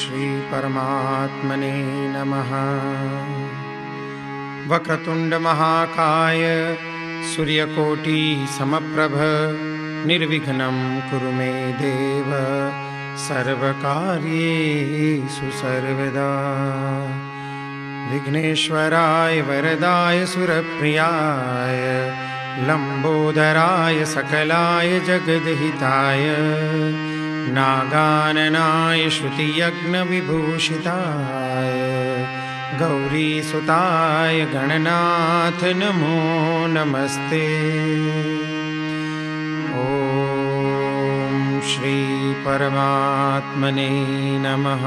श्री परमात्मने नमः। वक्रतुंड महाकाय सूर्यकोटि समप्रभ निर्विघ्नं कुरु मे देव सर्वकार्येषु सर्वदा। विघ्नेश्वराय वरदाय सुरप्रियाय लंबोदराय सकलाय जगद्हिताय नागाननाय श्रुतियज्ञविभूषिताय गौरीसुताय गणनाथ नमो नमस्ते। ओम श्री परमात्मने नमः।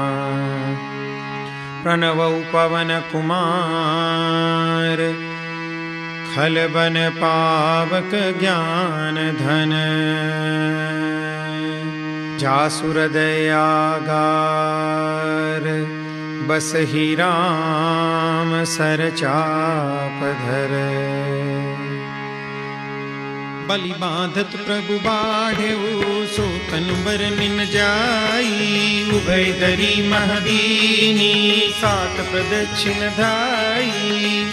प्रणवौ पवन कुमार खलबन पावक ज्ञान धन जासुर दयागार बसहि राम सरचाप धर। बलि बांधत प्रभु बाढ़ेऊ सो तन बर निन जाई उभय दरी महदीनी सात प्रदक्षिण धाई।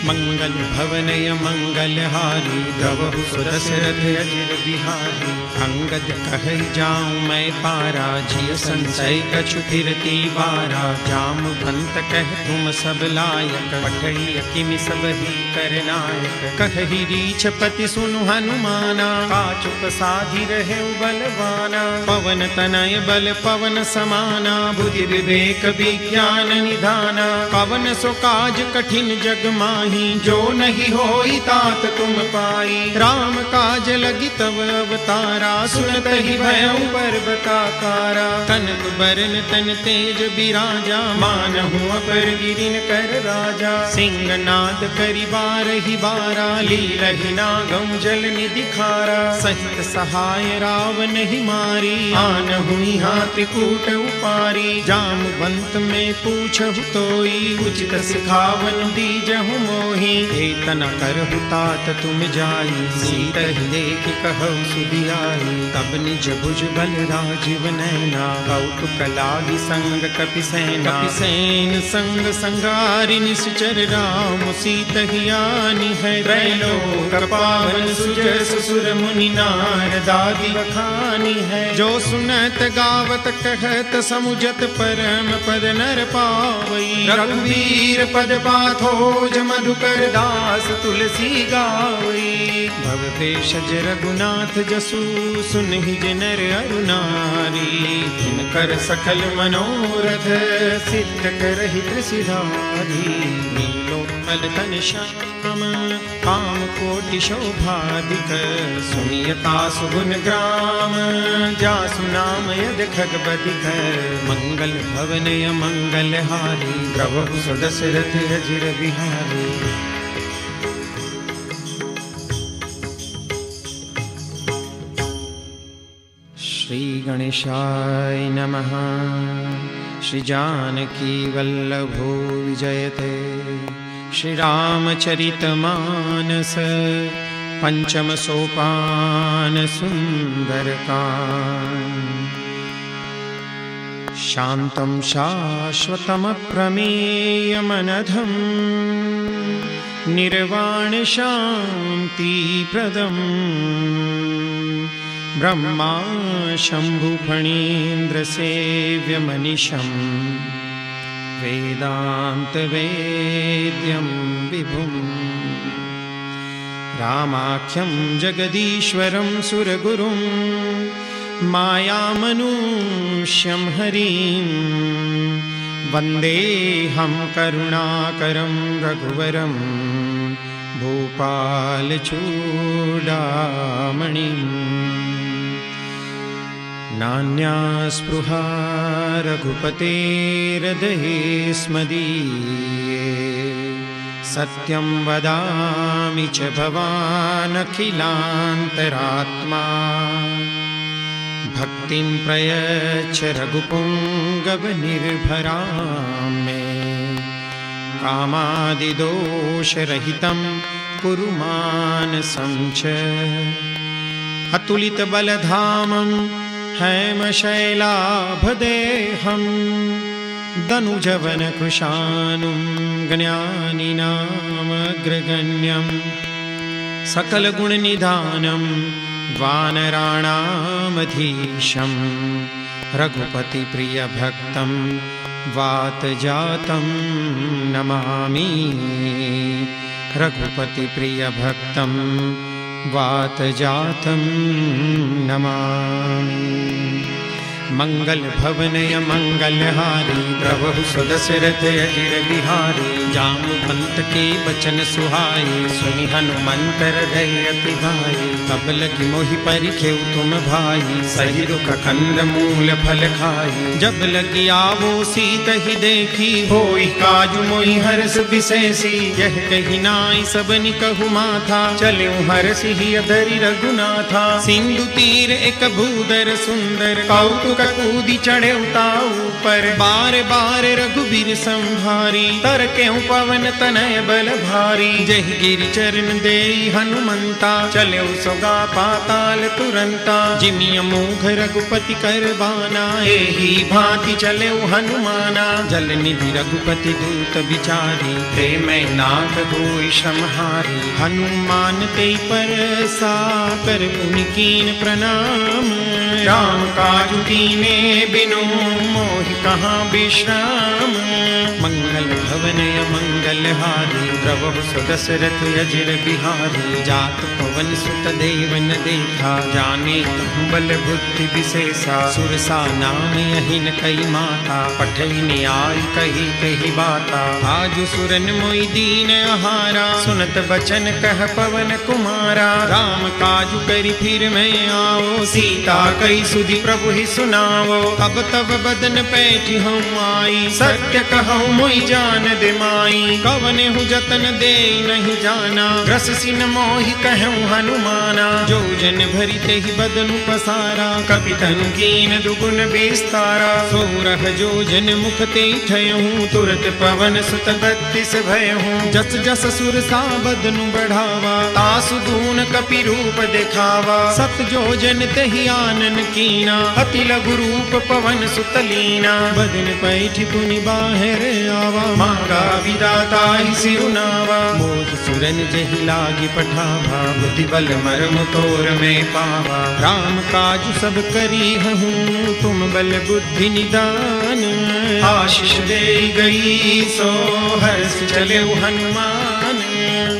मंगल भवनय मंगल हारी गवहु सुदशरथ अजिर बिहारी। अंगद कहै जाऊं मैं पारा जिय संशय कछु फिरती बारा। जामवंत कह तुम सब लायक पठई किमि सब ही करनायक। कहहि रीछपति सुनु हनुमाना काचुक साधि रहे बलवाना। पवन तनय बल पवन समाना बुद्धि विवेक विज्ञान निधाना। पवन सो काज कठिन जग माही जो नहीं होई तात तुम पाई। राम काज लगी तव अवतारा सुनत ही भयउ पर्वताकारा। कनक बरन तन तेज बिराजा मानहु अपर गिरिन कर राजा। सिंहनाद करि बारहि बारा लीलहि नागम जल निधि खारा। सहित सहाय रावण ही मारी आनहु यहाँ त्रिकूट उपारी। जामवंत में पूछहु तोई उचित सिखावन दीजहु मोहि। एतन करहु तात तुम जाई सीतहि देखि कहु सुधियाई। तब निज भुज बल राजीव नैना कौतुक लागी संग कपिसेना। कपिसेन संग संगारि निश्चर राम सीतहि आनी है। त्रैलोक पावन सुजस सुर मुनि नारदादि बखानी है। जो सुनत गावत कहत समुझत परम पद नर पावई। रघुवीर पद पाथोज मधुकर दास तुलसी गावई। भव भेषज रघुनाथ जसु सुनहि जिनर अरु नारी। जिनकर सकल मनोरथ सिद्ध करहि त्रिशिधारी। नीलोत्पल तन श्याम काम कोटि शोभाधिक। सुनियता सुगुन ग्राम जासु नाम यद खगबधिक। मंगल भवनय मंगल हारी प्रभु सुदशरथ अजिर बिहारी। श्री गणेशाय नमः। श्री जानकी वल्लभो विजयते। श्री रामचरितमानस पंचम सोपान सुंदरकांड। शांतं शाश्वतमप्रमेयमनघं निर्वाण शांति प्रदम्। ब्रह्मा शंभु फणीन्द्र सेव्य मनीषं वेदांत वेद्यं विभुम्। रामाख्यं जगदीश्वरं सुरगुरुं मायामनुष्यं हरिं। वन्देऽहं करुणाकरं रघुवरं भूपालचूडामणिम्। नान्या स्पृहा रघुपतेर्हृदये स्मदीये। सत्यं वदामि च भवान् अखिलान्तरात्मा। भक्तिं प्रयच्छ रघुपुङ्गवनिर्भरां मे। कामादिदोषरहितं कुरु मानसं च। अतुलितबलधामं हेमशैलाभदेहं दनुजवन कृशानुं ज्ञानिनामग्रगण्यं सकल गुण निधानं वानराणामधीशं रघुपति प्रिय भक्तं वातजातं नमामि। रघुपति प्रिय भक्तं वातजातं नमामि। मंगल भवनय मंगलहारी प्रभु सुदशरथ अजिर बिहारी। जामवंत के बचन सुहाए सुनि हनुमंत हृदय अति भाई। तब लगी मोहि परिखेउ तुम भाई सही रुख कंद मूल फल खाई। जब लगी आवो सीत ही देखी होई काजु मोहि हर्ष विशेषी। यह कही नाई सबनि कहु माथा चले हर्ष ही अधरि रघुनाथा। सिंधु तीर एक भूदर सुंदर कौतुक कूदी चढ़े उताऊ पर। बार बार रघुबीर संभारी तर क्यों पवन तनय बल भारी। जय गिरि चरण दे हनुमंता चले सोगा पाताल तुरंता। जिमिय मोघ रघुपति कर बाना एही भांति चले हनुमाना। जल निधि रघुपति दूत विचारी प्रेम नाथ होई श्रमहारी। हनुमान ते पर साकर पुनिकीन प्रणाम। राम काजु कीने बिनु मोहि कहाँ विश्राम। मंगल भवनय मंगलहारी द्रवहु सुदशरथ अजिर बिहारी। जात पवन सुत देवन देखा जाने तहु बल बुद्धि विशेषा। सुरसा नाम यहिन कई माता पठई न्याय कही कही बाता। आजु सुरन मोहि दीन आहारा सुनत बचन कह पवन कुमारा। राम काजु करि फिर मैं आओ सीता कई सुधि प्रभु ही सुनावो। अब तब बदन पैठी हूँ आई सत्य कहूँ मोहि जान दे माई। कवने हूँ जतन दे नहीं जाना ग्रस सिन मोहि कहूँ हनुमाना। जो जन भरी ते ही बदन पसारा कपि तनु कीन दुगुन विस्तारा। सोरह जो जन मुख ते ठयहूँ तुरत पवन सुत बत्तीस भयहूँ। जस जस सुर सा बदनु बढ़ावा तासु दून कपि रूप दिखावा। सत जो जन ते ही आनन कीना अति लघु रूप पवन सुतलीना। बदन पैठी पुनि बाहर आवा मांगा विदाता ही सिरुनावा। मोह सुरन जहि लागी पठावा बुद्धि बल मर्म तोर में पावा। राम काज सब करी हूँ तुम बल बुद्धि निदान। आशीष दे गई सो हर्ष चले हनुमान।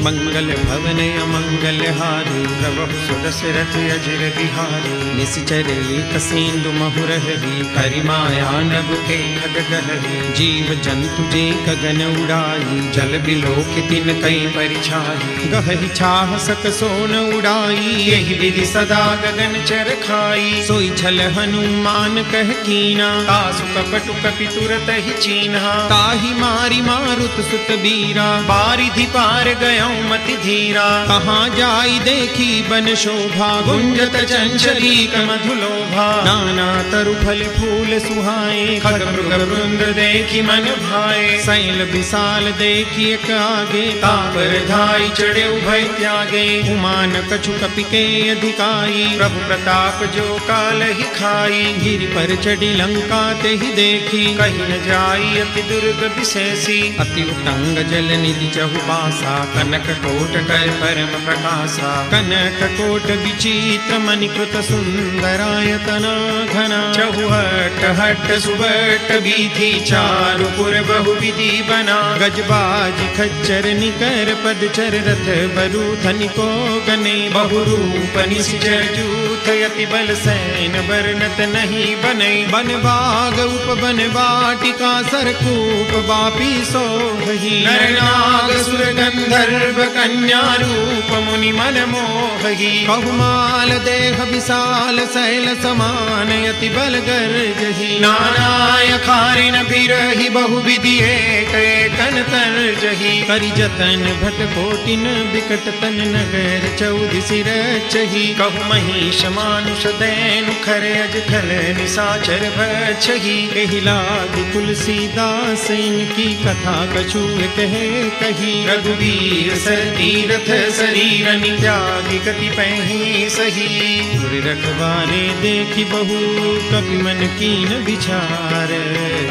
मंगल भवनय मंगलहारी प्रभु सुदशरथ अजिर बिहारी। निश्चर एक सिंधु महुरहरी करिमाया नभ के खगगहरी। जीव जंतु जे गगन उड़ाई जल बिलोक तिन कई परिछाई। गहहि छाह सक सोन उड़ाई यही विधि सदा गगन चर खाई। सोई छल हनुमान कह कीना तासु कपटु कपि तुरत ही चीन्हा। ताहि मारी मारुत सुत बीरा बारिधि पार गयो मति धीरा। कहाँ जाई देखी बन शोभा गुंजत चंचली मधुलोभा। नाना तरु फल फूल सुहाए खग मृग वृंद देखी मन भाए। शैल विशाल देखी एक आगे तापर धाई चढ़े उभय त्यागे। उमान कछु कपि के अधिकाई प्रभु प्रताप जो काल ही खाई। गिरि पर चढ़ी लंका ते ही देखी कहीं न जाई अति दुर्ग विशेषी। अति उतंग जल निधि चहु बासा कनक कोट कर परम प्रकाशा। कनक कोट विचित्र मणिकृत सुंदरायतना घना। चहुहट हट सुबट बीथी चारु पुर बहु विधि बना। गजबाज खच्चर निकर पदचर रथ बरु धनिको गने। बहु रूप निश्चर जूथ यति बल सैन बरनत नहीं बने। बन बाग उप बन बाटिका सरकूप बापी सोहि। नर नाग सुर गंधर्व कन्या रूप मुनि मन मोहि। बहुमाल देह विशाल शैल समान यति बल गर्जहि। नानाय खारिन बिरहि बहु विधि एक एकन तरजहि। करि जतन भट कोटिन बिकट तन नगर चौधि सिर चहि। कहु महिष मानुष दैनु खर अज खल निसाचर भक्षहि। एहि तुलसीदास इनकी कथा कछु कहे कही। रघुवीर सर तीरथ शरीरनि त्यागी कति पहि सही। गुर रखवारे देखी बहु कपि मन कीन विचार,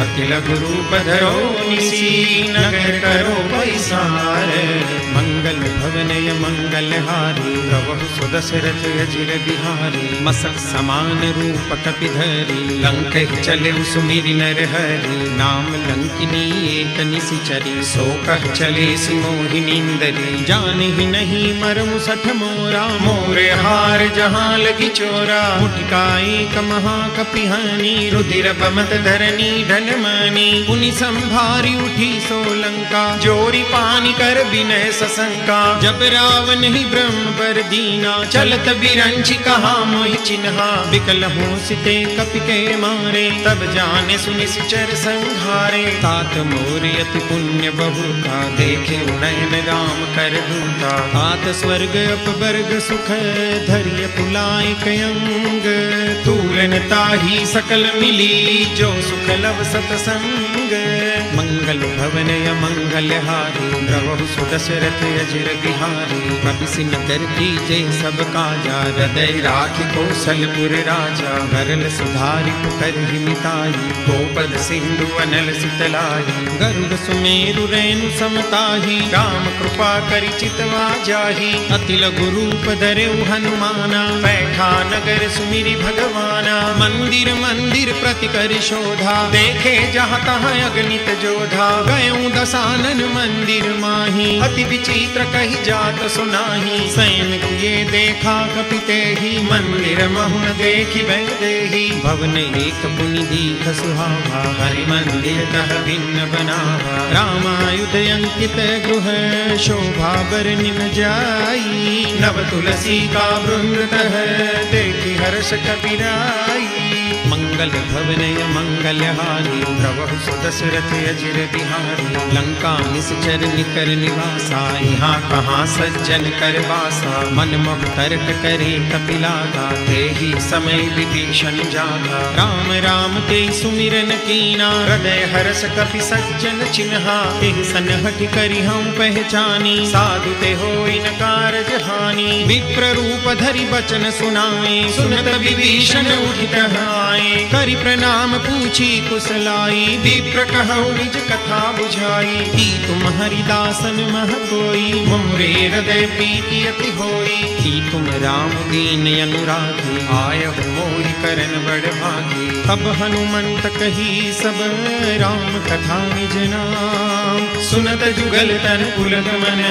अति लघु रूप धरो निसी नगर करो पैसार। मंगल भवनय मंगल हारी प्रभु सुदशरथ अजिर बिहारी। मसक समान रूप कपि धरी लंक चले सुमिरि नर हरि। नाम लंकिनी एक निशिचरी सो कह चले सि मोहिनींदरी। जाने ही नहीं मरमु सठ मोरा मोरे हार जहाँ लगी चोरा। मुठिकाई कमहा कपिहानी रुधिर बमत धरनी धन मानी। पुनि संभारी उठी सो लंका जोरी पानी कर विनय सशंका। जब रावण ही ब्रह्म पर दीना चलत बिरंची कहा मोहि चिन्हा। विकल हो सिते कपि के मारे तब जाने सुनि सिचर संहारे। तात मोर अति पुण्य बहुता देखे नयन राम कर दूता। तात स्वर्ग अपवर्ग सुख धैर्य पुलाय कयंग। तूलन ताही सकल मिली जो सुख लव सतसंग। मंगल भवनय मंगल हारी प्रभु सुदशरथ अजिर बिहारी। कपिसिन कर की जय सब काजा हृदय राखि कौशलपुर राजा। गरल सुधारि पुकर हिमिताई गोपद सिंधु अनल सितलाई। गरुड़ सुमेरु रेणु समताही राम कृपा करि चितवा जाही। अति लघु रूप धरेउ हनुमाना बैठा नगर सुमिरि भगवाना। मंदिर मंदिर प्रति करि शोधा देखे जहाँ तहाँ अगणित जोधा। गयऊ दसानन मंदिर माही अति विचित्र कही जात सुनाही। सैन किए देखा कपि तेहि मंदिर महुन देखि बैदेहि। भवन एक पुनि दीख सुहावा हरि मंदिर तह भिन्न बनावा। रामायुध अंकित गृह शोभा बरनिन जाई। नव तुलसी का वृंद तह देखि हर्ष कपिराई। मंगल भवनय मंगल हारी प्रभु सुदशरथ अजिर बिहारी। लंका निश्चर निकर निवासा यहाँ कहाँ सज्जन कर वासा। मन मोह तर्क करे कपिलागा तेहि समय विभीषण जागा। राम राम ते सुमिरन कीना हृदय हर्ष कपि सज्जन चिन्हा। तेहि सन हठि करि हम पहचानी साधु ते होई न कारज हानि। विप्र रूप धरि बचन सुनाए सुनत विभीषण उठित आए। करि प्रणाम पूछी कुशलाई विप्र कहु निज कथा बुझाई। की तुम हरिदासन मह कोई मोरे हृदय प्रीति अति होई। की तुम राम दीन अनुरागी आयहु मोहि करन बड़ भागी। तब हनुमंत कही सब राम कथा निज नाम। सुनत जुगल तन पुलक मन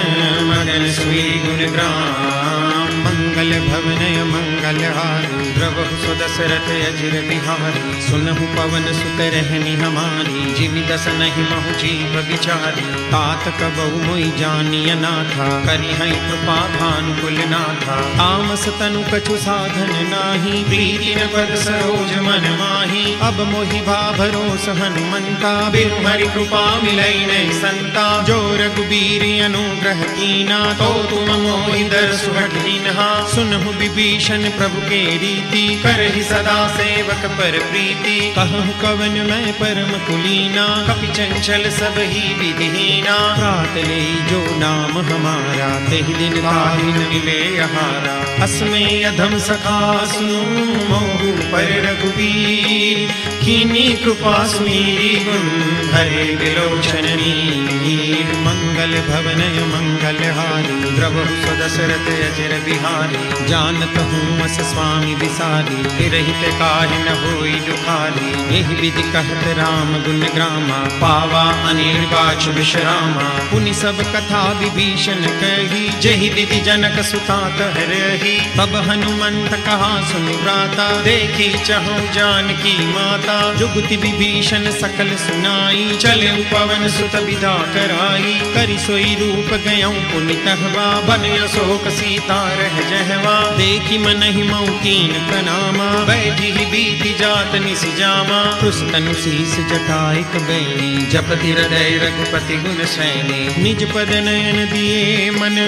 मगन सुई गुण ग्राम। मंगल भवनय मंगल हारी प्रभु सुदशरथ अजिर बिहारी। सुनहु पवन सुत रहनी हमारी जिमि दस नहीं महु जीव विचारी। तात कबहु मोहि जानिय नाथा करि हई कृपा भानुकुल नाथा। तामस तनु कछु साधन नाही प्रीति न पद सरोज मन माही। अब मोहि भाभरोस हनुमंता बिनु हरि कृपा मिलई नहीं संता। जो रघुबीर अनुग्रह कीना तो तुम मोहि दरसु हठीनहा। सुनहु विभीषण प्रभु के रीति करहि सदा सेवक पर प्रीति। कहूँ कवन मैं परम कुलीना कपि चंचल सब ही विधिहीना। रात ले जो नाम हमारा तेहि दिन ताहि न मिले आहारा। अस्मे अधम सखा सुनो मोहु पर रघुबीर। कीनी कृपा सुमीरी गुण हरे विलोचन नीर। मंगल भवनय मंगल हारी प्रभु सुदशरथ अजिर बिहारी। जानत हूँ अस स्वामी विसारी रहित काहि न होई दुखारी। एहि विधि कहत राम गुण ग्रामा पावा अनिर्वाच विश्रामा। पुनि सब कथा विभीषण कही जहि विधि जनक सुता कह रही। तब हनुमंत कहा सुनि व्राता देखी चहु जानकी माता। जुगति विभीषण सकल सुनाई चले पवन सुत विदा कराई। करि सोई रूप गयऊँ पुनि तहवा बन अशोक सीता रह जहवा। देखी मनहि मऊ कीन प्रणामा बैठी ही बीती जात निस जामा। पुस्तनु शीस जटाइक बैणी जपति हृदय रघुपति गुण सैनी। निज पद नयन दिए मन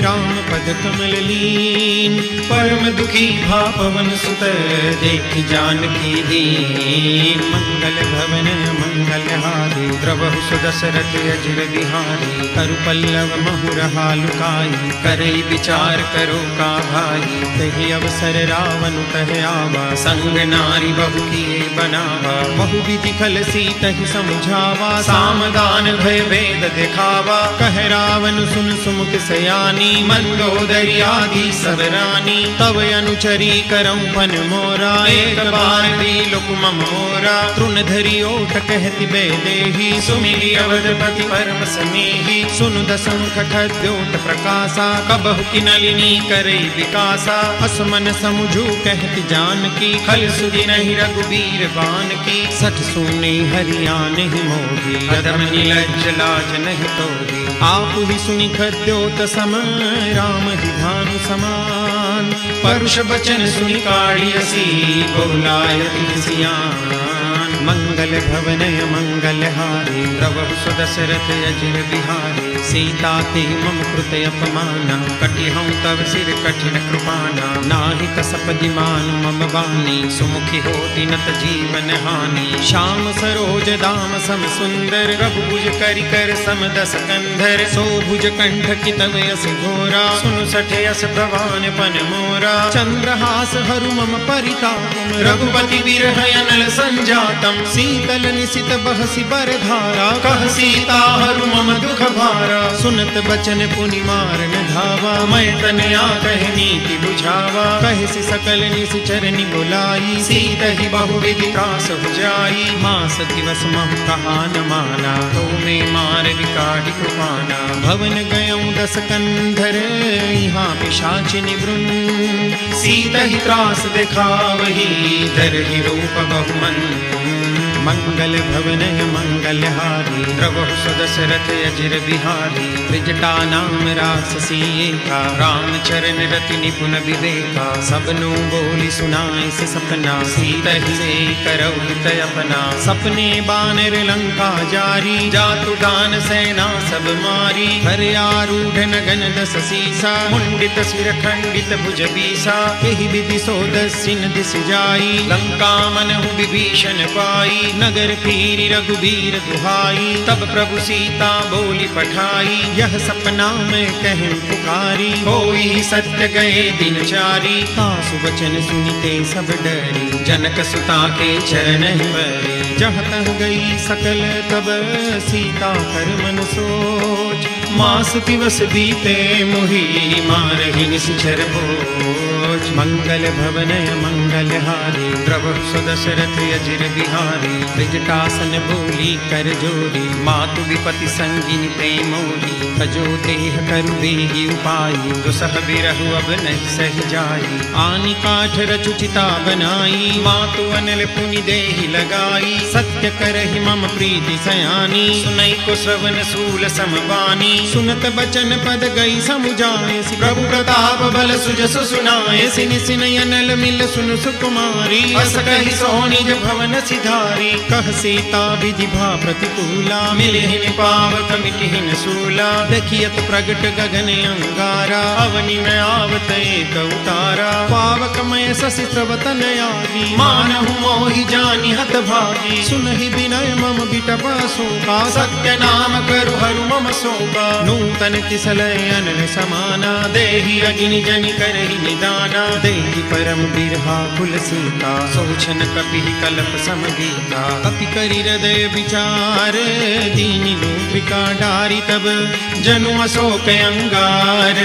राम पद कमल लीन। परम दुखी भा पवन सुत देखि जानकी दीन। मंगल भवन मंगल हारी प्रभु सुदशरथ अजिर बिहारी। करु पल्लव महुरहा लुकाई, करई विचार करो का भाई। तहि अवसर रावण तह आवा, संग नारी बहु किए बनावा। बहु विधि खल सीतहि समझावा, सामदान भय भेद दिखावा। कह रावण सुन सुमुख सयानी, मंदोदरी आदि सब रानी। तब अनुचरी करऊं फन मोरा, एक बार भी लुक मम मोरा। तृण धरि ओठ कहति बेदेही, सुमिरि अवधपति परम स्नेही। सुनु दसमुख खद्योत प्रकाशा, कबहु की नलिनी करई विकासा। असमन समुझू कहति जानकी, खल सुधि नहीं रघुबीर बान की। सठ सुने हरियाण ही मोही, अधम निलज्ज लाज नहीं तोही। आप ही सुनि खद्योत सम, राम ही भानु समान। परुष बचन सुनि काढ़ियसी, बोलायति सियान। मंगल भवनय मंगल हारी, द्रवहु सुदशरथ अजिर बिहारी। सीता ते मम कृत अपमाना, कटिहऊँ तव सिर कठिन कृपाना। नाहि कसपदि मानु मम वाणी, सुमुखी होति नत जीवन हानि। श्याम सरोज दाम सम सुंदर, प्रभु भुज करि कर सम दस कंधर। सो भुज कंठ की तव यस घोरा, सुनु सठे यस भवान पन मोरा। चंद्रहास हरु मम परिताप, रघुपति बिरह अनल संजातम। शीतल निशित बहसि बरधारा, कह सीता हरु मम दुख भारा। सुनत बचन पुनि मारन धावा, मैं तनया कह नीति बुझावा। कहसि सकल निशिचरनि बुलाई, सीतहि बहु विधि त्रास बुझाई। मास दिवस महु कहा न माना, तो में मार विकाढ़ि कृपाना। भवन गयऊँ दस कंधर, यहाँ पिशाचिनि वृंद। सीतहि त्रास दिखावही, धरहि रूप बहुमंद। मंगल भवनय मंगल हारी, द्रवहु सुदशरथ अजिर बिहारी। त्रिजटा नाम राक्षसी एका, राम चरण रति निपुण विवेका। सबनु बोली सुनाए से सपना, सीतहि से करऊ हित अपना। सपने बानर लंका जारी, जातु दान सेना सब मारी। हर आरूढ़ नगन दस सीसा, मुंडित सिर खंडित भुज बीसा। एहि विधि सो दस्सिन दिस जाई, लंका मनहु विभीषण पाई। नगर फिरी रघुबीर दुहाई, तब प्रभु सीता बोली पठाई। यह सपना में कह पुकारी, होई सत्य गए दिन चारी। तासु वचन सुनिते सब डरी, जनक सुता के चरण परे। जहाँ तह गई सकल तब सीता कर मन सोच। मास दिवस बीते मुहि, मारहि निशिचर भोज। मंगल भवनय मंगल हारी, द्रवहु सुदशरथ अजिर बिहारी। त्रिजटासन बोली कर जोरी, मातु विपति संगिनी ते मोही। तजो देह करु बेगी उपाई, दुसह बिरहु अब नहीं सह जाई। आनि काठ रचु चिता बनाई, मातु अनल पुनि देहि लगाई। सत्य करहि मम प्रीति सयानी, सुनई को श्रवण सूल समबानी। सुनत बचन पद गई समुझाए, प्रभु प्रताप बल सुजसु सुनाए। सिनि सिनि अनल मिल सुनु सुकुमारी, अस कहि सो निज भवन सिधारी। कह सीता विधि भा प्रतिकूला, मिलिहिन पावक मिटिहिन सूला। देखियत प्रगट गगन अंगारा, अवनि न आवत एक उतारा। पावक मय शशि स्रवतन आदि, मानहु मोहि जानि हत भागी। सुनहि विनय मम बिटप शोका, सत्य नाम करु हरु मम शोका। नूतन तिसलय अनल समाना, देहि अग्नि जनि करहि निदाना। देहि परम बिरहा कुल सीता, सोचन कपि कलप समगीता। कपि करि हृदय विचार, दीनि मुद्रिका डारी। तब जनु अशोक अंगार,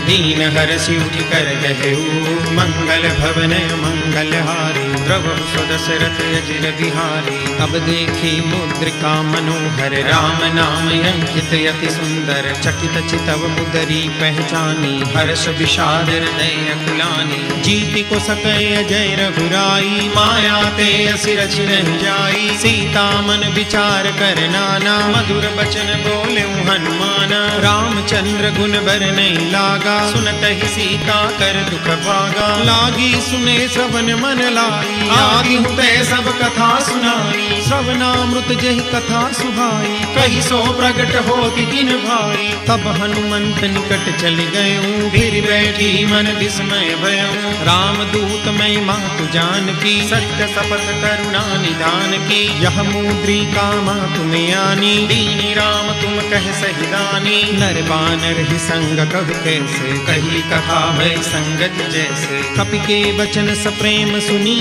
दीन हरषि उठि कर कहऊ। मंगल भवनय मंगल हारी, द्रवहु सुदशरथ अजिर बिहारी। तब देखी मुद्रिका मनोहर, राम नाम अंकित अति सुंदर। चकित चितव मुदरी पहचानी, हर्ष विषाद हृदय अकुलानी। जीति को सकय अजय रघुराई, माया ते असि रचि नहीं जाई। सीता मन विचार कर नाना, मधुर बचन बोले हनुमाना। रामचंद्र गुण बर नहीं लागा, सुनत ही सीता कर दुख भागा, लागी सुने श्रवण मन लाई, आदि हुते सब कथा सुनाई, श्रवणामृत जहि कथा सुहाई, कही सो प्रगट होति दिन भाई। तब हनुमंत निकट चल गयूं, फिर बैठी मन विस्मय भयूं, राम दूत मैं मातु जानकी, सत्य शपथ करुणा निधान की, यह मुद्रिका मातु में आनी, दीनी राम तुम कह सही दानी, नर बानर ही संग कब कैसे, कही कथा भय संगत जैसे, कपि के वचन सप्रेम सुनी,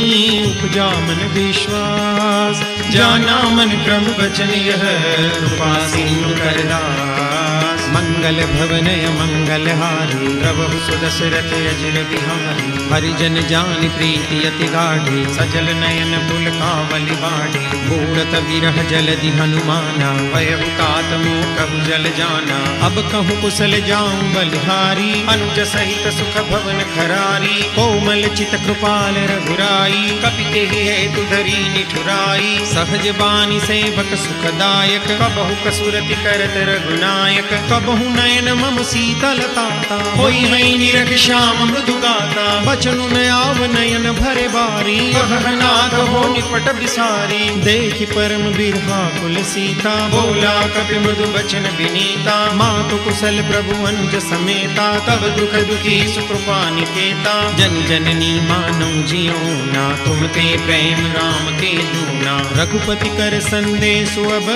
उपजा मन विश्वास, जाना मन क्रम वचन यह, कृपा सिंधु करदास, मंगल भवनय मंगल हारी, प्रभु सुदशरथ अजिर बिहारी, हरिजन जान प्रीति अति गाढ़ी, सजल नयन पुलकावली बाढ़ी, बूढ़त विरह जलधि हनुमाना, भयहुतात मोह जल जाना, अब कहूँ कुशल जाऊं बलिहारी, अनुज सहित सुख भवन खरारी, कोमल चित कृपाल रघुराई, कपिते हेतु धरी निठुराई, सहज बानी सेवक सुखदायक, कबहु कसुरति करत रघुनायक, कबहु नयन मम शीतलताता, होई है निरख श्याम मृदु गाता, बचनु न आव नयन भरे बारी, कहनाथ हो निपट बिसारी, देखि परम बिरहा कुल सीता, बोला कपि मृदु बचन विनीता, मातु कुशल प्रभु अनुज समेता, तब दुख दुखी सुकृपा निकेता, जन जननी मानौ जियो ना, तुम ते प्रेम राम के दूना, रघुपति कर संदेश अब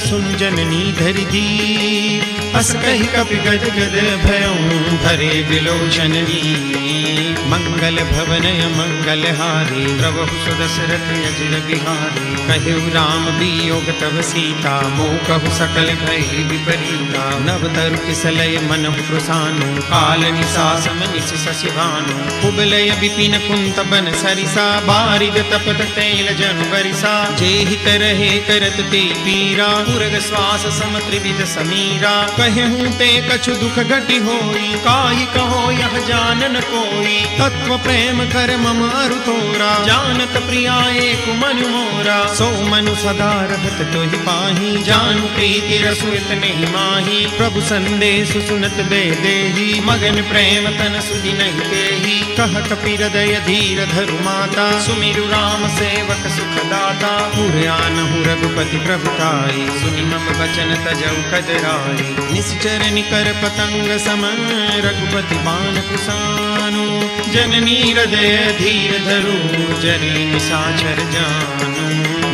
सुन जननी धरि धीर, अस कहि कपि गद गद भयऊं भरे विलोचन वीर, मंगल भवनय मंगल हारी, प्रभु सुदशरथ अजिर बिहारी, कहु राम वियोग तब सीता, मोकहु सकल भय विपरीता, नव तरु किसलय मनहु कृसानु, काल निसासम निस शशिभानु, कुबलय विपिन कुंत बन सरिसा, बारिद तपत तैल जनु बरिसा, जेहि तरहे करत ते पीरा, पुरग श्वास सम त्रिविध समीरा, कहूँ ते कछु दुख घटि होई, काहि कहो यह जानन कोई, तत्व प्रेम कर मम अरु तोरा, जानत प्रिया एक मन मोरा, सो मनु सदा रहत तोहि पाही, जानु प्रीति रसु इतने माही, प्रभु संदेश सुनत दे देही, मगन प्रेम तन सुधि नहीं देही, कह कपि हृदय धीर धरु माता, सुमिरु राम सेवक सुखदाता, पुरयानहु रघुपति प्रभुताई, सुनि मम वचन तजौ कदराई, निश्चर निकर पतंग सम, रघुपति बाण कुसानु, जननी हृदय धीर धरु, जनि निशाचर जानु,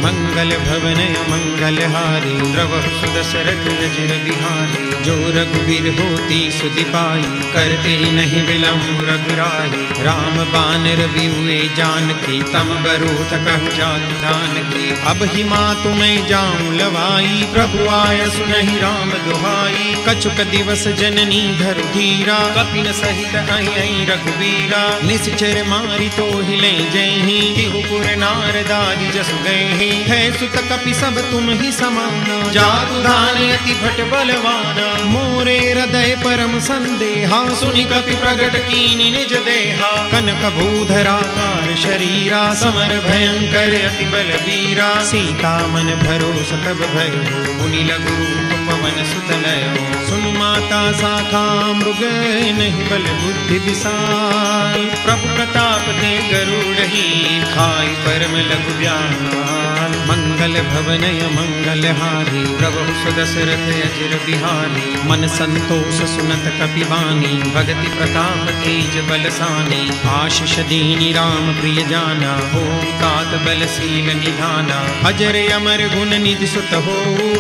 मंगल भवनय मंगल हारी, प्रभु सुदशरथ अजिर बिहारी, जो रघुवीर होती सुधि पाई, करते नहीं विलम्ब रघुराई, राम बानर बिहुए जानकी, तम बरूथ कहु जातु जानकी, अब ही मातु मैं जाऊं लवाई, प्रभु आय सुनहि राम दुहाई, कछुक दिवस जननी धरु धीरा, कपिन सहित आई रघुवीरा, निश्चर मारी तो हिले जयहि, तिहुपुर नारदादि जसु गए, है सुत कपि सब तुम ही समाना, जातु धान अति भट बलवाना, मोरे हृदय परम संदेहा, सुनि कपि प्रगट कीनि निज देहा, कनक भूधराकार शरीरा, समर भयंकर अति बलवीरा, सीता मन भरोस तब भयो, मुनि लघु रूप पवन सुत लयो, सुनु माता शाखा मृग नहीं बल बुद्धि विशाल, प्रभु प्रताप ते गरुड़हि, खाई परम लघु व्याल, मंगल भवनय मंगल हारी, प्रभु सुदशरथ अजिर बिहारी, मन संतोष सुनत कपि बानी, भगति प्रताप तेज बलसानी, आशीष दीनी राम प्रिय जाना, होम तात बलशील निधाना, अजर अमर गुण निधि सुत हो,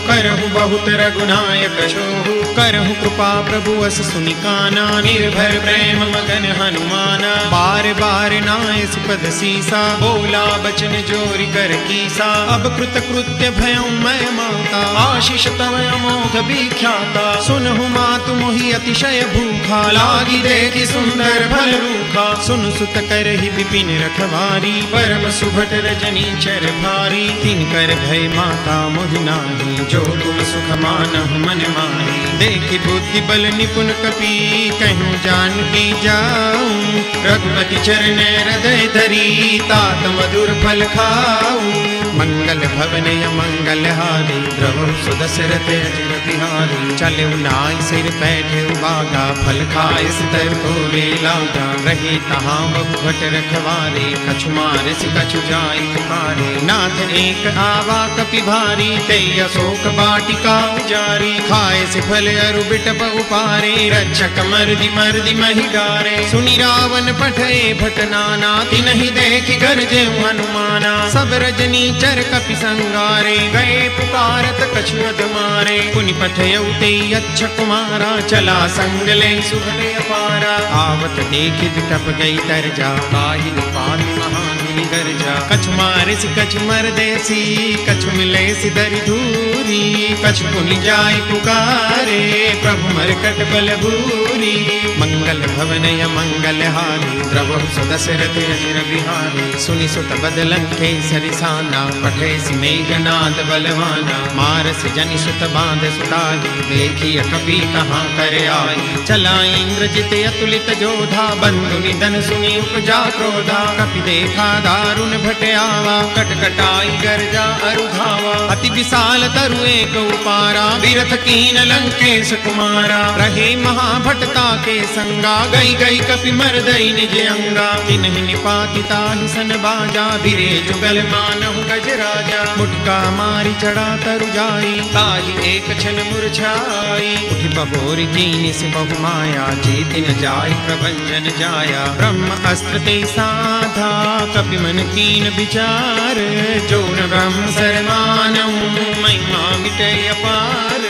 करहु बहुत रघुनायक छोहु, करहु कृपा प्रभु अस सुनिकाना, निर्भर प्रेम मगन हनुमाना, बार बार नाय सुपद सीसा, बोला बचन जोरि कर कीसा, अब कृत कृत्य भयं मैं माता, आशीष तव अमोघ विख्याता, सुनहु मातु मोहि अतिशय भूखा, लागी देखि सुंदर भल रूखा, सुन सुत करहि विपिन रखवारी, परम सुभट रजनी चर भारी, तिनकर भय माता मोहि नाही, जो तुम सुख मानहु मन माही, देखि बुद्धि बल निपुण कपि, कहूँ जानकी जा जाऊं, रघुपति चरण हृदय धरी तात मधुर फल खाऊं। मंगल भवन मंगल हारी द्रवहु सुदशरथ अजिर बिहारी। चले नाई सिर बैठे बागा फल खाए सितर तोरे लागा। रहे तहाँ बहुभट रखवारे कछु मारे से कछु जाय पुकारे। नाथ एक आवा कपि भारी तई अशोक बाटिका उजारी। खाए से फल अरु बिटप उपारे रक्षक मर्दि महि डारे। सुनि रावण पठे भट नाना तिन्हि देखि गरजे हनुमाना। सब रजनी चर कपि संगारे गए पुकारत कछु अध मारे। पुनि पठयउ ते अच्छा कुमारा चला संग ले सुभले अपारा। आवत देखि बिटप गई तरजा काहि निपात महामुनि गर्जा। कछु मारे से कछु मर देसी कछु मिले सी दरि धूरी। कछु पुनि जाय पुकारे प्रभु मरकट बल भूरी। मंगल भवन मंगल हारी द्रवहु सदशरथ अजिर बिहारी। सुनि सुत बदलन केसरि साना पठे सि मेघनाद बलवाना। मारस जनि सुत बांध सुताही देखिय कपि कहाँ कर आई। चला इंद्रजित अतुलित जोधा बंधु निधन सुनि उपजा क्रोधा। कपि देखा दारुण भट आवा कटकटाई गर्जा अरु धावा। अति विशाल तरु एक उपारा बिरथ कीन लंकेश कुमारा। रहे महाभटता के संगा गई गई कपि मर्दई निज अंगा। तिन्हि निपाति ताहि सन बाजा बिरे जुगल मानहु गज राजा। मुटका मारी चढ़ा तरु जाई ताहि एक छन मुरझाई। उठि बबोरि कीनि से बहु माया जीति न जाय प्रभंजन जाया। ब्रह्म अस्त्र ते साधा कपि मन कीन विचार। जो न ब्रह्म सरमानहु महिमा मिटे अपार।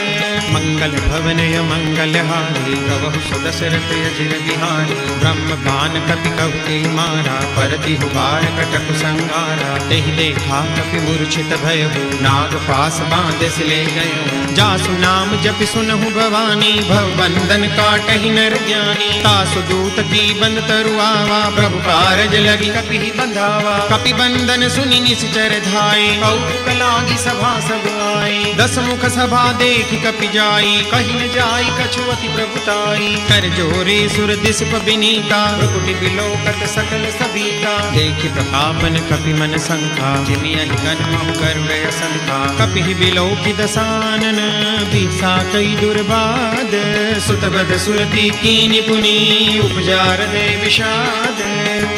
मंगल भवन मंगल हारी प्रभु सुदशरथ अजिर बिहारी। ब्रह्म बान कपि कहु ते मारा परति हुबार कटक संगारा। तेहि देखा कपि मूर्छित भयहु नाग पास बांधस ले गयो। जासु नाम जपि सुनहु भवानी भव बंधन काटहि नर ज्ञानी। तासु दूत की बंद तरु आवा प्रभु कारज लगी कपि बंधावा। कपि बंधन सुनि निश्चर धाये कौतुक लागी सभा सब आई। दस मुख सभा देखि कपि जाई कहि न जाई कछु अति प्रभुताई। कर जोरे सुर दिस बिनीता भ्रुकुटि बिलोकत सकल सबीता। देखि प्रतापन कपि मन शंका जिमियहि गण महु गरुड़ शंका। कपि बिलोकि दसानन बीसा कई दुर्बाद। सुतबद सुरति कीनि पुनि उपजा हृदय विषाद।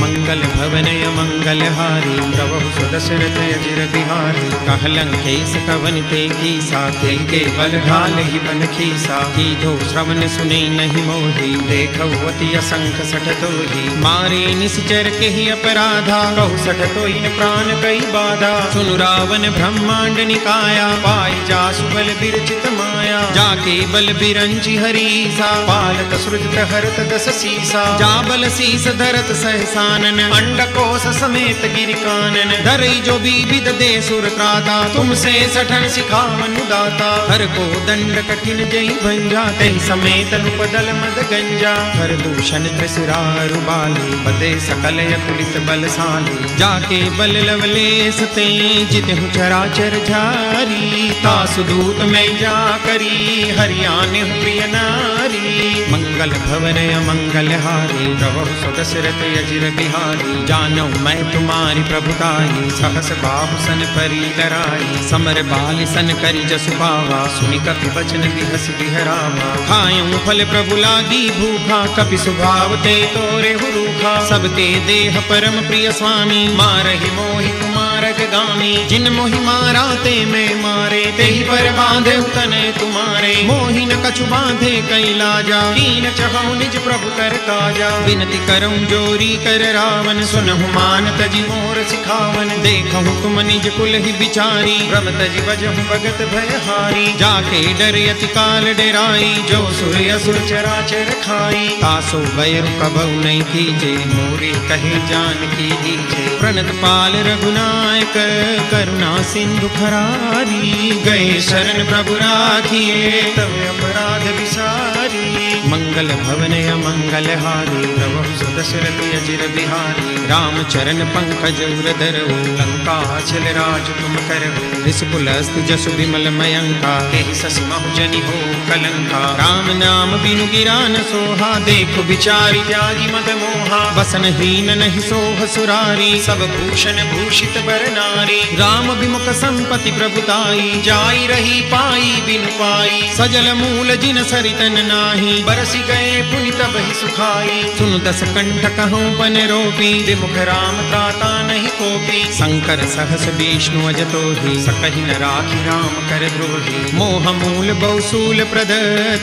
मंगल भवन मंगल हारी प्रभु सुदशरथ अजिर बिहारी। कहलंकेश कवन ते कीसा के बल ढाल ही बन खीसा। कीधो श्रवण सुने नहीं मोही देखौ अति असंख सठ तोही। मारे निश्चर के ही अपराधा कहु सठ तोहि न प्राण कई बाधा। सुनु रावण ब्रह्मांड निकाया पाई जासु बल बिरचित माया। जाके बल बिरंचि हरीसा पालत सृजत हरत दस सीसा। जा बल शीस धरत सहसानन अंडकोश समेत गिरि कानन। धरई जो विविध दे सुर त्राता तुमसे सठन सिखावन दाता। हर को दंड कठिन जई भंजा तहि समेत नुपदल मद गंजा। हर दूषण त्रिशिरारु बाली बदे सकल अतुलित बलशाली। जाके बल लवलेस ते जितहु चराचर झारी। तासु दूत में जा करी हरियाने प्रिय नारी। मंगल भवन मंगल हारी प्रभु सुदशरथ अजिर बिहारी। जानौ मैं तुम्हारी प्रभुताई सहस बाहु सन परी लराई। समर बाल सन करी जसु पावा सुनि कपि बचन बिहस बिहरावा। खायूं फल प्रभु लागी भूखा कपि स्वभाव ते तोरे हुरूखा। सब ते देह परम प्रिय स्वामी मारहि मोहि कुमारक गामी। जिन मोहि मारा ते मैं मारे तेहि पर बांधे तने तुम्हारे। मोहि न कछु बांधे कई लाजा कीन चहु निज प्रभु कर काजा। विनती करऊं जोरी कर रावण सुनहु मान तजि मोर सिखावन। देखहु तुम निज कुल ही बिचारी भ्रम तजि बजहु भगत भयहारी। जाके डर अति काल डेराई जो सुर असुर चराचर खाई। तासो बैरु कबहु नहीं कीजे मोरे कहे जान की दीजे। प्रणत पाल रघुनाय नायक करुणा सिंधु खरारी, गए शरण प्रभु राखिए तब अपराध विसारी। मंगल भवन अमंगल हारी, प्रभु सुदशरथ अजिर बिहारी। राम चरण पंकज उरधर, लंका चल राज तुम करहु। ऋषिकुल अस्तु जसु विमल मयंका, तेहि ससि महु जनि हो कलंका। राम नाम बिनु गिरा न सोहा, देखो बिचारी त्यागी मद मोहा। बसन हीन नहीं सोह सुरारी, सब भूषण भूषित बर नारी। राम विमुख संपत्ति प्रभुताई, जाई रही पाई बिनु पाई। सजल मूल जिन सरितन नाही, बरसी गए पुनि तब ही सुखाई। सुनु दस कंठ कहूँ बन रोपी, विमुख राम त्राता नहीं कोपी। शंकर सहस विष्णु अजतो ही, सकहि न राखी राम कर द्रोही। मोह मूल बहुसूल प्रद,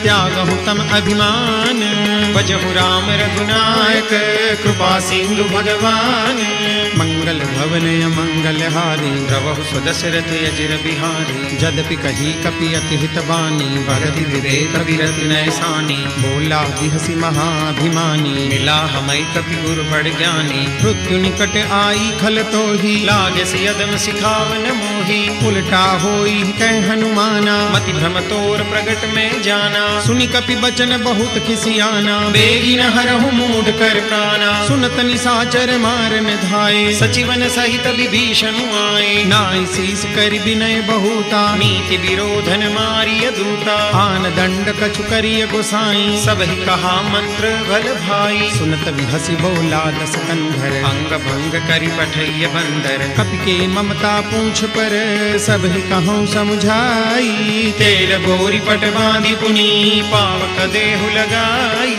त्यागहु तम अभिमान। भजहु राम रघुनायक, कृपा सिंधु भगवान। मंगल भवन अमंगल हारी, प्रभु सुदशरथ अजिर बिहारी। जदपि कही कपि अति हित बानी, भरति विवेक विरति नैसानी। बोला बिहसी महाभिमानी, मिला हमै कपि गुरु बड़ ज्ञानी। मृत्यु निकट आई खल तो ही, लागे से यदम सिखावन मोही। उल्टा होई कह हनुमाना, मति भ्रम तोर प्रगट में जाना। सुनि कपि बचन बहुत खिसियाना, बेगी न हरहु मूढ़ कर प्राणा। सुनत निशाचर मारन धाये, सचिवन सहित विभीषण आए। नाई शीस कर विनय बहुता, नीति विरोधन मारिय दूता। आन दंड कछु करिय गोसाई, सब ही कहा मंत्र भल भाई। सुनत बिहसी बोला दस कंधर, अंग भंग करि पठैय बंदर। कपि के ममता पूछ पर, सब ही कहूँ समुझाई। तेल गोरी पट बांधि पुनि, पावक देहु लगाई।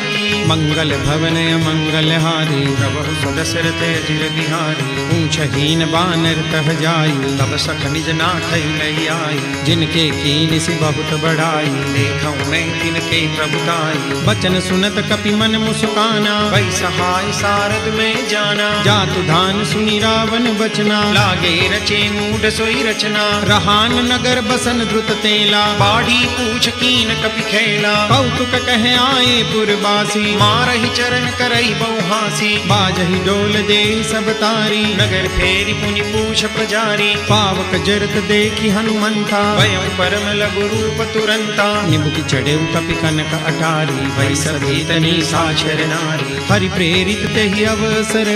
मंगल भवन अमंगल हारी, प्रभु सुदशरथ अजिर बिहारी। पूछहीन बानर तह जाई, तब सख निज नाथ लई आई। जिनके कीन सि बहुत बड़ाई, देखऊँ मैं तिनके प्रभुताई। बचन सुनत कपि मन मुस्काना, भई सहाय सारद में जाना। जातु धान सुनि रावण बचना, लागे रचे मूढ़ सोई रचना। रहान नगर बसन द्रुत तेला, बाढ़ी पूछ कीन कपि खेला। कौतुक कह आए पुरवासी, मारहि चरण करई बहुहासी। बाजहि डोल दे सब तारी, नगर फेरी पुनि पूछ प्रजारी। पावक जरत देखी हनुमंता, भयं परम लघु रूप तुरंता। निबुक चढ़ेउ कपि कनक अटारी, भई सभी तनि साक्षर नारी। हरि प्रेरित तेहि अवसर,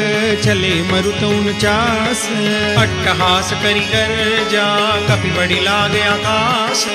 चले मरुत 49। अट्टहास करि गर्जा, कपि बड़ी लागे आकाश।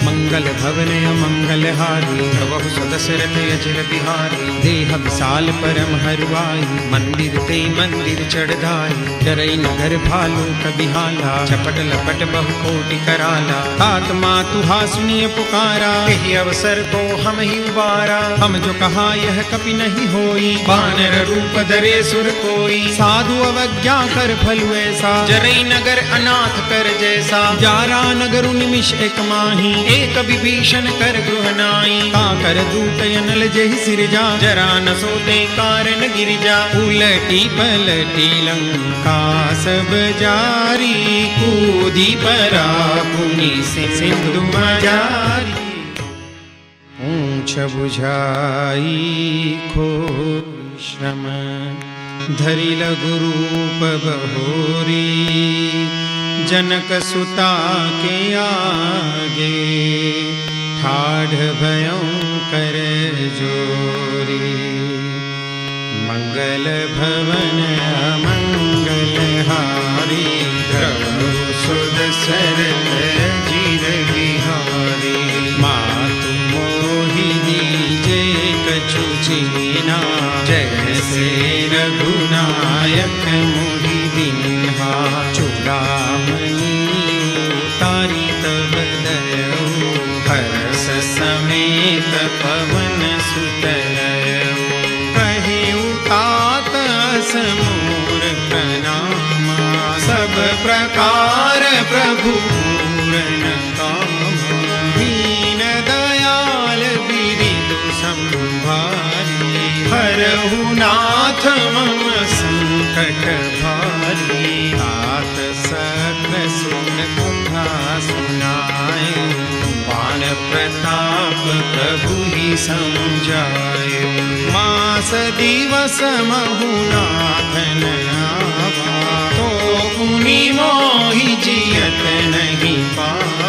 मंगल भवन अमंगल हारी, प्रभु सुदशरथ अजिर बिहारी। देह विशाल परम हरुआई, मंदिर ते मंदिर चढ़ाई। डरई नगर भालू कबिहाला, चपट लपट बहु कोटि कराला। तात मातुहा सुनिय पुकारा, यही अवसर तो हम ही उबारा। हम जो कहा यह कपि नहीं होई, बानर रूप धरे सुर कोई। साधु अवज्ञा कर फलु ऐसा, जरई नगर अनाथ कर जैसा। जारा नगर निमिष एक माही, एक विभीषण कर गृह नाई। का कर दूत अनल जेहि सिरजा, जरा न सोते कारण गिरिजा। उलटी पलटी लंका सब जारी, कूदी परा पुनि सिंधु मजारी। पूछ बुझाई खो श्रम, धरि लघु रूप बहोरी। जनक सुता के आगे, ठाढ़ भयं कर जोरी। मंगल भवन अमंगल हारी, प्रभु सुदशरथ अजिर बिहारी। मातु मोहिनी जे कछु चीना, जैसे रघुनायक मोहि दीन्हा। चूड़ामणि उतारी तब दयऊ, हर्ष समेत पवन सुत लयऊ। कहे उतात समूर प्रणामा, सब प्रकार प्रभु पूरन कामा। दीन दयाल बिरिदु संभारी, हरहु नाथ मम संकट भारी। तात सकल सुन कथा सुनाए, बान प्रताप प्रभु ही समझाए। मास दिवस महु नाथ न आवा, तो भूमि मोहि जियत नहीं पावा।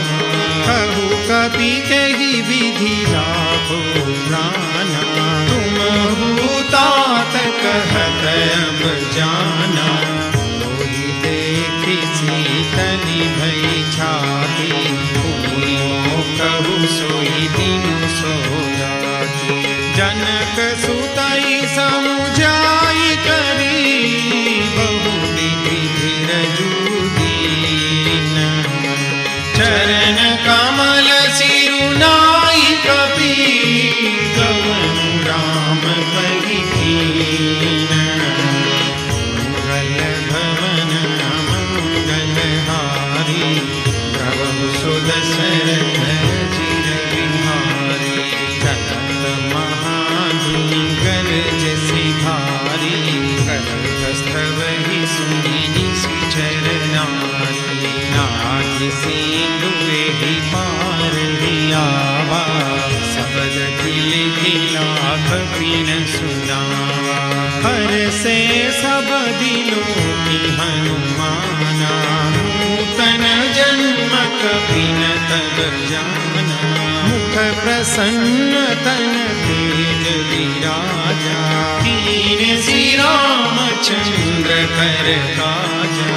कहु कपि कही विधि लाभो प्राणा, तुम भूतात कहत अब जाना। मोहि देखि शीतली भई छाती, कहु सोई दिन सोराती। जनक सुतई समुझाई करी, बहु विधि धीरजु दीन। चरण कमल सिरुनाई कपि, गवनु राम कहि दीन। मंगल भवन मंगल हारी, प्रभु सुदशरथ चिर बिहारी। चलत महाधुनि गरज सिधारी, करस्तव ही सुनि सुचर नारी। नाहि सिंधु ही पार हियावा, सबद खिल खिला कपिन सुनावा। हर से सब दिलों की हनुमाना, नूतन जन्म कपिन तब जाना। मुख प्रसन्न तन तेज विराजा, कीन श्री रामचंद्र कर काजा।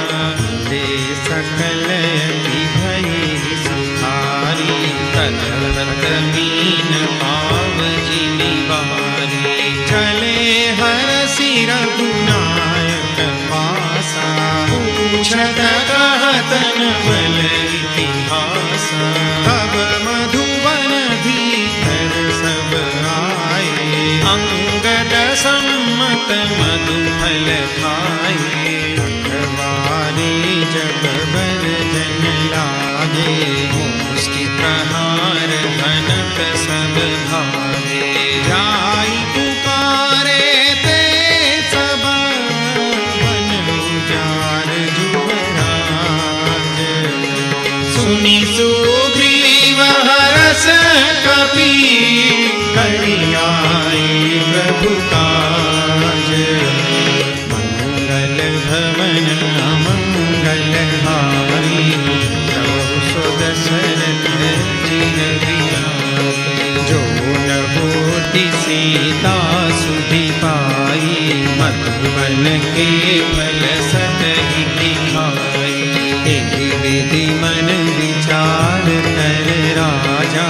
दे सकल यति भई सुखारी, तलत मीन पाव जिमि बारी। चले हरषि रघुनायक पासा, पूछत कहत न बल इतिहासा। तब मधुवन भीतर सब आए, अंगद सम्मत मधुफल खाए। अखबारी जब बर जन लागे, मुष्टि प्रहार घनत सब भागे। जाई पुकारे ते सब, वन उजार जुबराज। सुनि सुग्रीव हरष कपि, करि आए प्रभु काज। मंगल भवन मंगल हारी, प्रभु सुदशरथ चिर बिहारी। जो न होती सीता सुधि पाई, मधुबन के फल सतहि दिखाई। एहि विधि मन विचार कर राजा,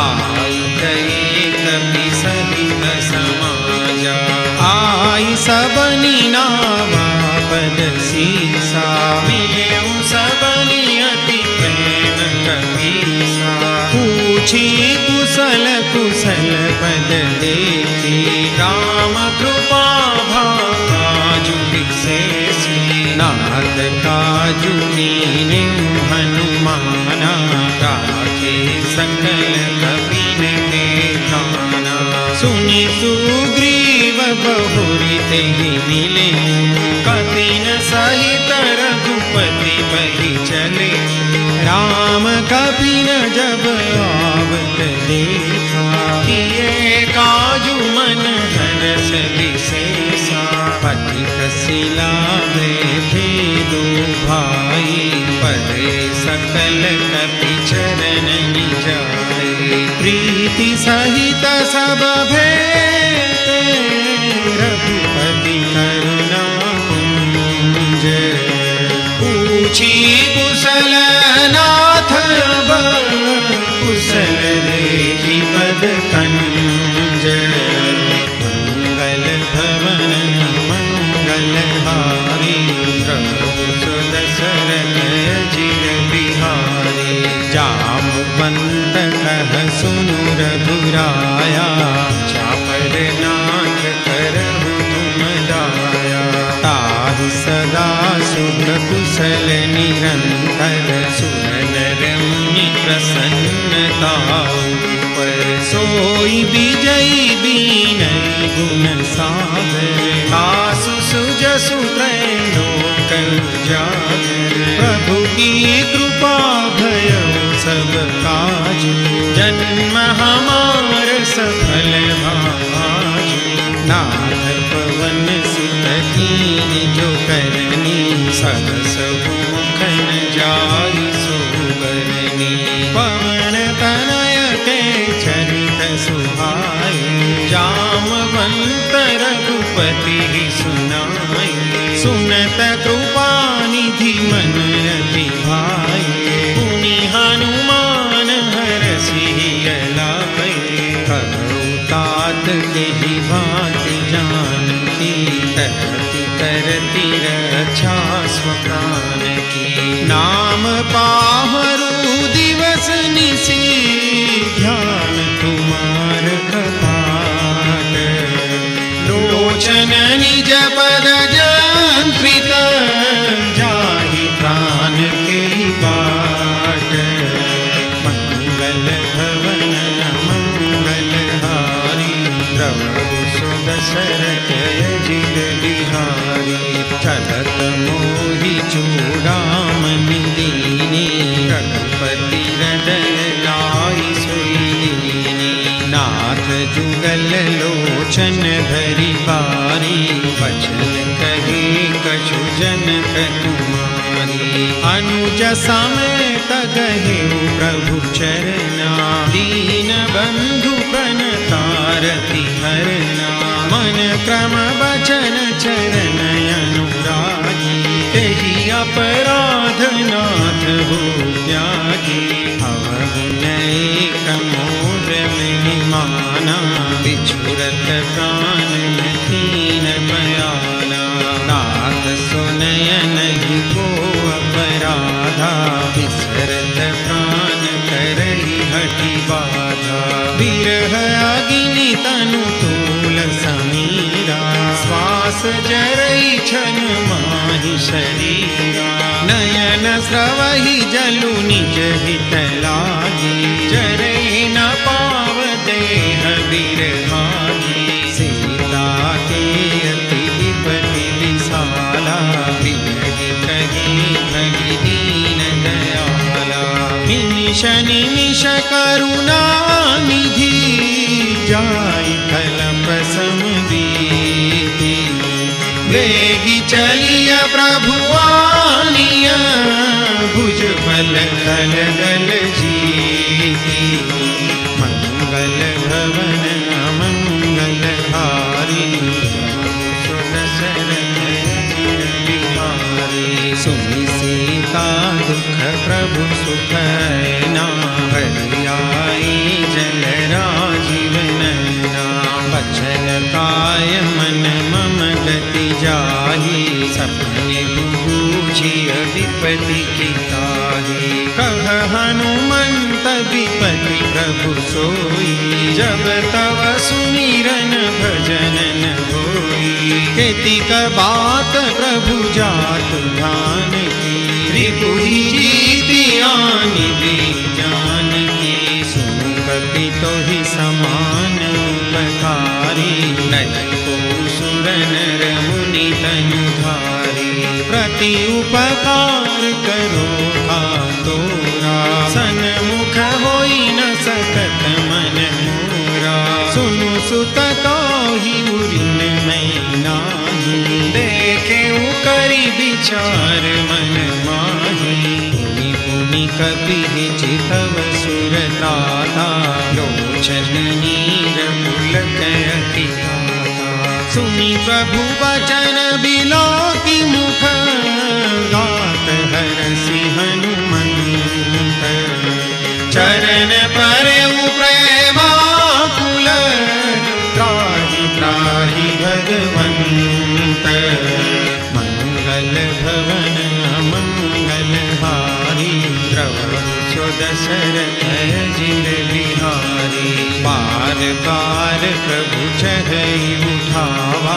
आई गए कपि सहित समाजा। आई सबनि नावा पद सीसा, मिलेउ सबनि अति प्रेम कपीसा। पूछी कुशल कुशल पद देखी, राम कृपा भाजु विशेषी। नाथ काजु कीन्हे हनुमाना, राखे सकल कपिन के ठाना। सुनि सुग्रीव बहुरि तेहि मिले, कपिन सहित रघुपति बहि चले। राम कपिन जब आवत देखा, किए काजु मन हरष विशेषा। पति कसिला भेदो भाई, परे सकल कपि चरण जाए। प्रीति सहित सब भेटे, रघुपति करुणा कुंज। पूछी कुशल नाथ अब, कुशल देखि पद कंज। मंगल भवन मंगल हारी, प्रभु सुदशरथ चिर बिहारी। जामवंत कह सुनु रघुराया, चापर नाथ करहु तुम दाया। ताहि सदा शुभ कुशल निरंतर, सुर नर मुनि प्रसन्नता पर। सोई विजयी बीनई गुण सागर, कासु सुजसु त्रैलोक उजागर। प्रभु की कृपा भयउ सब काज, जन्म हमार सफल भाज। नाथ पवन सुत कीन जो करनी सहस मुख न जाई सुबरनी पवन तनय के चरित सुहाए जामवंत रघुपति सुनाए सुनत कृपा निधि मन अति भाए पुनि हनुमान हरषि लाए तात के भांति जानती तरति करती रक्षा स्वप्राण की नाम पाहरु दिवस निसी ध्यान तुम्हार कपाट लोचन निज पद जंत्रित जाहि प्राण के बाट मंगल भवन मंगल हारी द्रवहु सुदशरथ अजित बिहारी चलत मोहि चूड़ामणि दीनी रघुपति हृदय लाई सोई दीनी नाथ जुगल लोचन धरि बारी बचन कहे कछु जनक कुमारी अनुज समेत गहे प्रभु चरना दीन बंधु प्रणतारति हरना मन क्रम बचन चरण अनुरागी तेहि अपराध नाथ हो त्यागी अवगुण मोर महिमाना बिछुरत प्राण कीन बयाना नाथ सुनय नहीं को अपराधा बिसरत प्राण करहि हठि बाधा विरह अग्नि तनु तूल समीरा श्वास जरई छन माहि शरीरा नयन स्रवहि जलु निज हित लागी जरई न पाव देह बिरहागी सीता के अति विपति विशाला विरहि कही भगि दीन दयाला निमिष निमिष करुणा निधि जाय कलप समदीति वेगी चलिय प्रभु आनिया भुज बल खल गल जीति मंगल भवन अमंगल हारी सुदशरथ बिहारी सुनि सीता दुख प्रभु सुख ना हरि आई जल राजीव नैना बचन काय मन मम गति जाहि सपने बूझिय विपति की ताहि कह हनुमंत विपति प्रभु सोई जब तव सुमिरन भजन न होई केतिक बात प्रभु जात ध्यान की रिपुहि जीति आनि दी जान की सुनु कपि तोहि समान उपकारी नहीं को सुर नर मुनि तनुधारी प्रति उपकार करो तोरा सन्मुख होई न सकत मन मोरा सुनु सुत तोहि उरिन मैं नाही देखे करि विचार मन माही पुनि पुनि कपि चितव सुरताता लोचन नीर पुलक अति सुनि प्रभु वचन बिलोकि मुख गात हरषि हनुमंत चरण परउ प्रेमाकुल त्राहि त्राहि भगवंत मंगल भवन मंगल हारी द्रवहु सुदशरथ अजित बिहारी बार बार प्रभु चढ़ई उठावा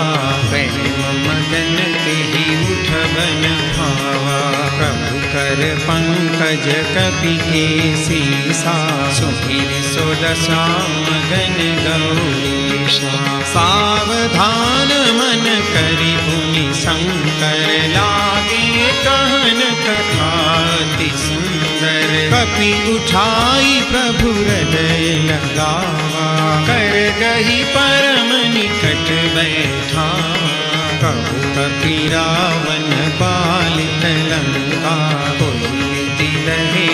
प्रेम मगन तेहि उठबन भावा प्रभु कर पंकज कपि केसीसा सुधीर सुदशा मगन गौरीशा सावधान मन करि पुनि शंकर लागे कहन कथा अति सुंदर कपि उठाई प्रभु हृदय लगावा, कर गही परम निकट बैठावा। कहु कपि रावण पालित लंका, कोई रहे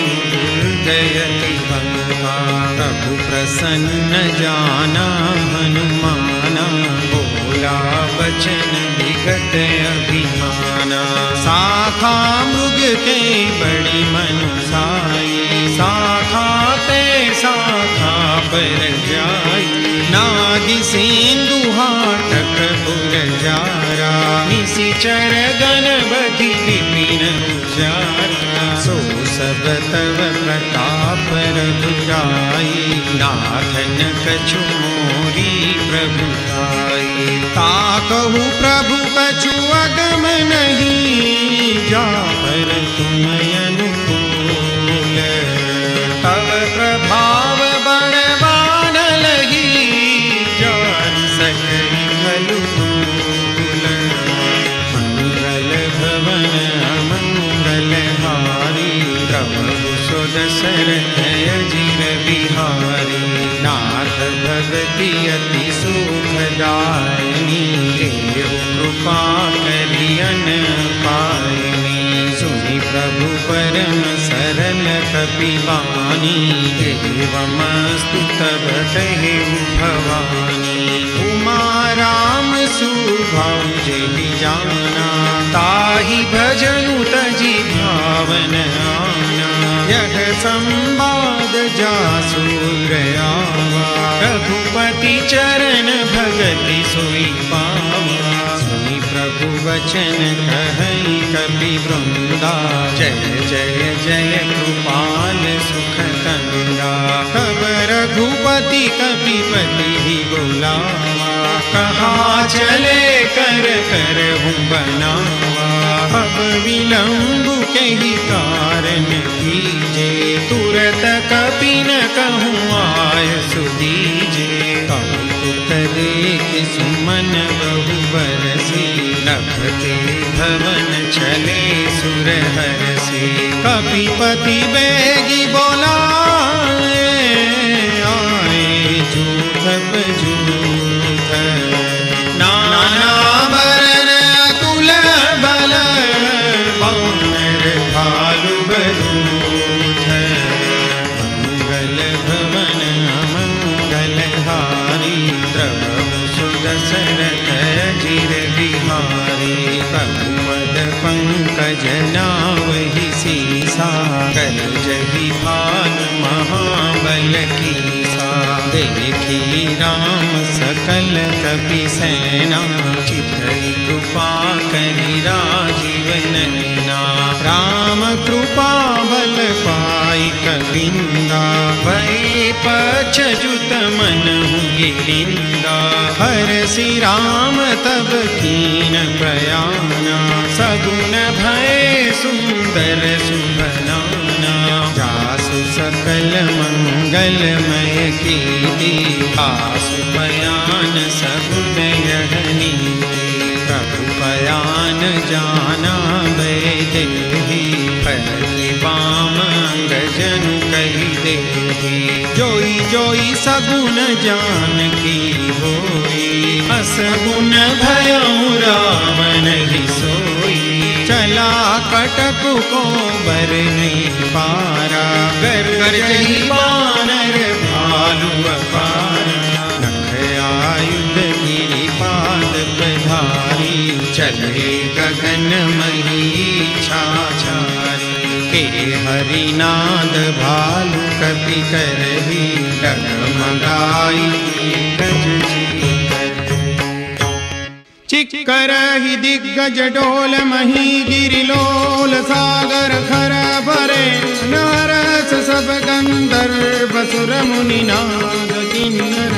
जयति बंका। प्रभु प्रसन्न जाना हनुमाना, बोला वचन विगत अभिमाना। शाखा मृग के बड़ी मनुसाई, शाखा ते शाखा पर जाई। नागी सिंधु हाटक पुरजारा, निशिचर गण बधि विपिन उजारा। सो सब तव प्रताप रघुराई, नाथन कछु मोरी प्रभुताई। ताकहु प्रभु कछु अगम नहीं, जा पर तुम अनुकूल। तव प्रभाव बड़वान लगी, जान सकई खलु मूल। मंगल भवन अमंगल हारी, प्रभु सुदशरथ अजिर बिहारी। नाथ भगति अति सुखदायनी, देव कृपा करियन पायनी। सुनि प्रभु परम सरल कपिवानी, एवमस्तु तब कहेउ भवानी। उमा राम सुभाउ जेहि जाना, ताहि भजनु तजि भावन आना। यह संवाद जासु गयावा, रघुपति चरण भगति सोई पावा। सुनि प्रभु वचन कहई कपि वृंदा, जय जय जय कृपाल सुख कंदा। तब रघुपति कपिपति ही बुलावा, कहा चले कर कर हूँ बनावा। अब विलंब कही कारण कीजे, तुरत कपि न कहूँ आय सुदीजे। कौतुक देख सुमन बहु बरसी, नभते भवन चले सुर हरसी। कपिपति बेगी बोलाए, आए जूथ जूथ। नाना बरन अतुल बल, वानर भालु बलूथ। मंगल भवन अमंगल हारी, प्रभु सुदशरथ अजिर बिहारी। प्रभु पद पंकज नावहि सीसा, कर जहि भानु महाबल कीसा। देखी राम सकल कपि सेना, चितई कृपा करि राजीव नैना। राम कृपा बल पाई कविंदा, भय पछजुत मनहु गिलिंदा। हरसि राम तब कीन प्रयाना, सगुन भय सुंदर सुभनाना। जासु सकल मंगलमय कीर्ति, आसु बयान सगुन यह नीति। प्रभु बयान जाना वैदेही, फलि बाम अंगजनु कहि देही। जोई जोई सगुन जानकी होई, असगुन भयउ रावण ही सोई। चला कटक को बर नहीं पारा, गर गरजहि बानर भालु अपारा। नख आयुध गिरिपाद प्रधारी, चले गगन मही छाछारी। के हरिनाद भालु कपि करही, डगमगाई गज चिक्करहि दिग्गज डोल मही। गिरिलोल सागर खर भरे, नरस सब गंधर्व सुर मुनि नाग किन्नर।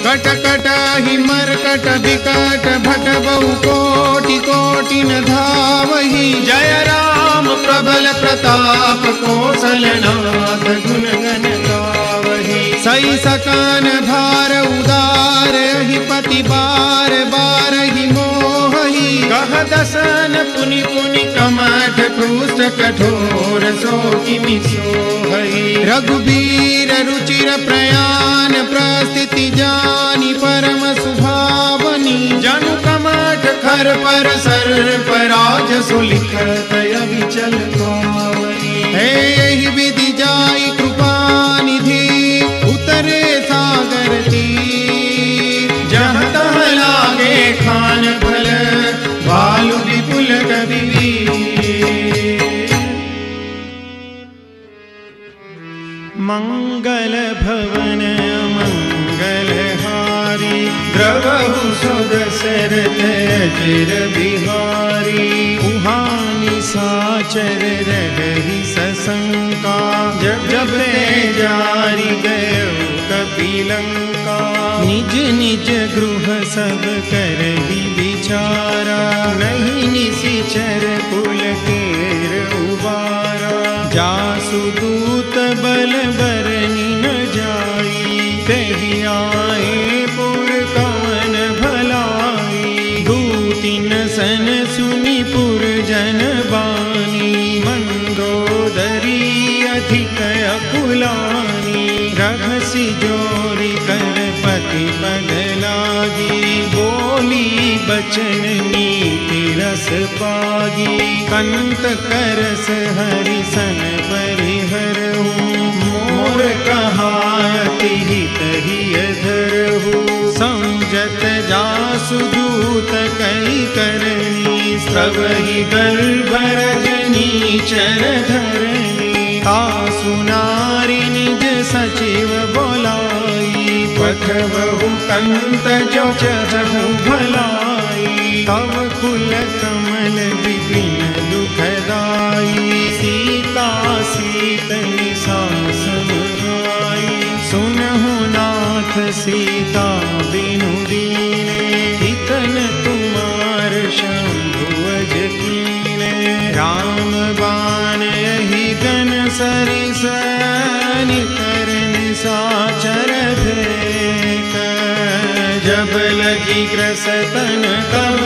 कट कट ही मरकट विकट भट बहु कोटि कोटि न धावहि। जय राम प्रबल प्रताप कौशलनाथ, गुण गण गावहि। सई सकान भार उदार, ही पति बार बार ही मोहि। कह दसन पुनि पुनि कमठ पृष्ठ कठोर सो किमि सोहई। रघुबीर रुचिर प्रयाण प्रस्थिति जानी परम सुभावनी। जनु कमठ खर पर सर्प राज सुलिखत अविचल पावनी। हे यही विधि जाई कृपा निधि उतरे सागर तीर। जहाँ तहाँ लागे खान फल भालु विपुल कवि वीर। मंगल भवन मंगलहारी द्रवहु सुदशरथ अजिर बिहारी। उहानि साचर रही सशंका जब जब जारी गयो कपिलंका। निज निज गृह सब करहि विचारा नहीं निशिचर कुल केर उबारा। जासु दूत बल बरनि न जाई तेहि आए पुर कवन भलाई। दूतिन सन सुनि पुर जन बानी मंदोदरी अधिक अकुलानी। रहसि जोरी कर पति पद लागी बोली बचन नीति रस पागी। कंत करस हरि सन परिहरहु मोर कहाति हित हिय धरहु। संजत जासु दूत कई करनी स्रवहि गर्भ रजनी चर धरनी। तासु नारी निज सचिव बोलाई पठबहु कंत जो चहु भलाई। तव कुल कमल विपिन दुखदाई सीता सीतनि सासमगाई। सुनहु नाथ सीता बिनु दीने हितन तुमार शंभु अज कीने। राम बाण यही गन सरिस निकर निशाचर भेक। जब लगी ग्रसतन तब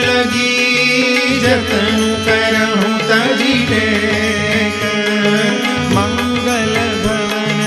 लगी जतनु करहु तजि टेक। मंगल भवन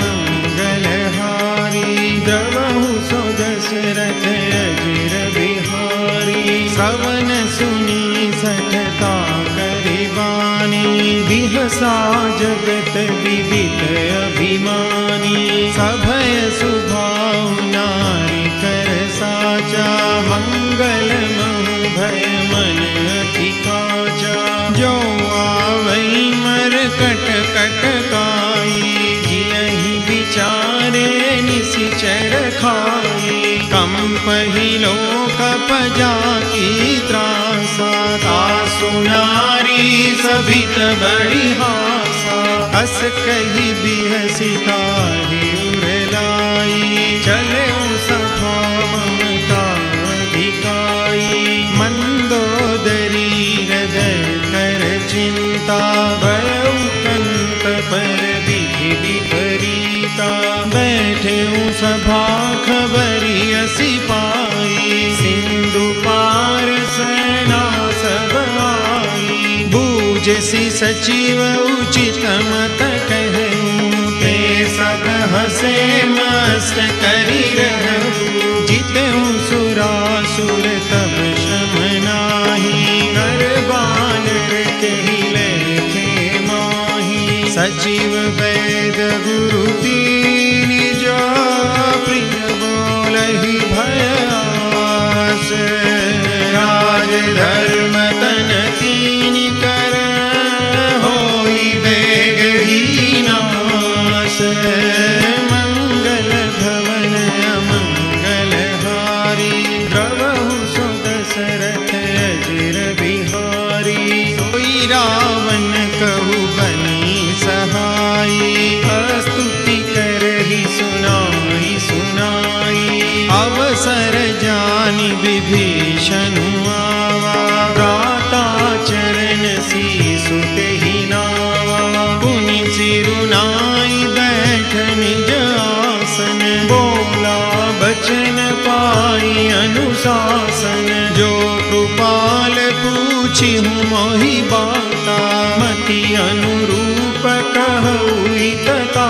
मंगलहारी द्रवहु सो दशरथ अजिर बिहारी। श्रवण सुनी सठता करिबानी बिहसा जगत विदित अभिमानी। सभय सुभाव नारी कर साचा मंगल महु भय मन अति काचा। जो आवई मर कट कट काई जियहि विचारे निशिचर खाई। कंपहि लोक पजाकी त्रासा तासु नारी सभित बड़ी हासा। हस कही बिहसी ताहि उरलाई चले सभा ममता अधिकाई। मंदोदरी हृदय कर चिंता भयउ कंत पर विधि विपरीता। बैठे सभा खबरी असी पाई सिंधु पार सेना सब आई। बूझसी सचिव उचित मत कहूँ ते सब हसे मस्त करी रहूँ। जितहु सुरासुर तब शम नाही कर बानर कहि लेखे माही। सचिव वैद गुरु दीन जो प्रिय बोलहि भयास। राज धर्म तन तीन कर होई बेग ही नाश। मंगल भवन अमंगलहारी द्रवहु सो दशरथ अजिर बिहारी। सोई रावण कहु बनी सहाई स्तुति करहि सुनाई सुनाई। अवसर जानि विभीषण आवा प्राता चरण सीसु तेहि नावा। पुनि सिरुनाई बैठ निज आसन बोला बचन पाई अनुशासन। जो कृपाल पूछिहु मोहि बाता, मति अनुरूप कहूई तका,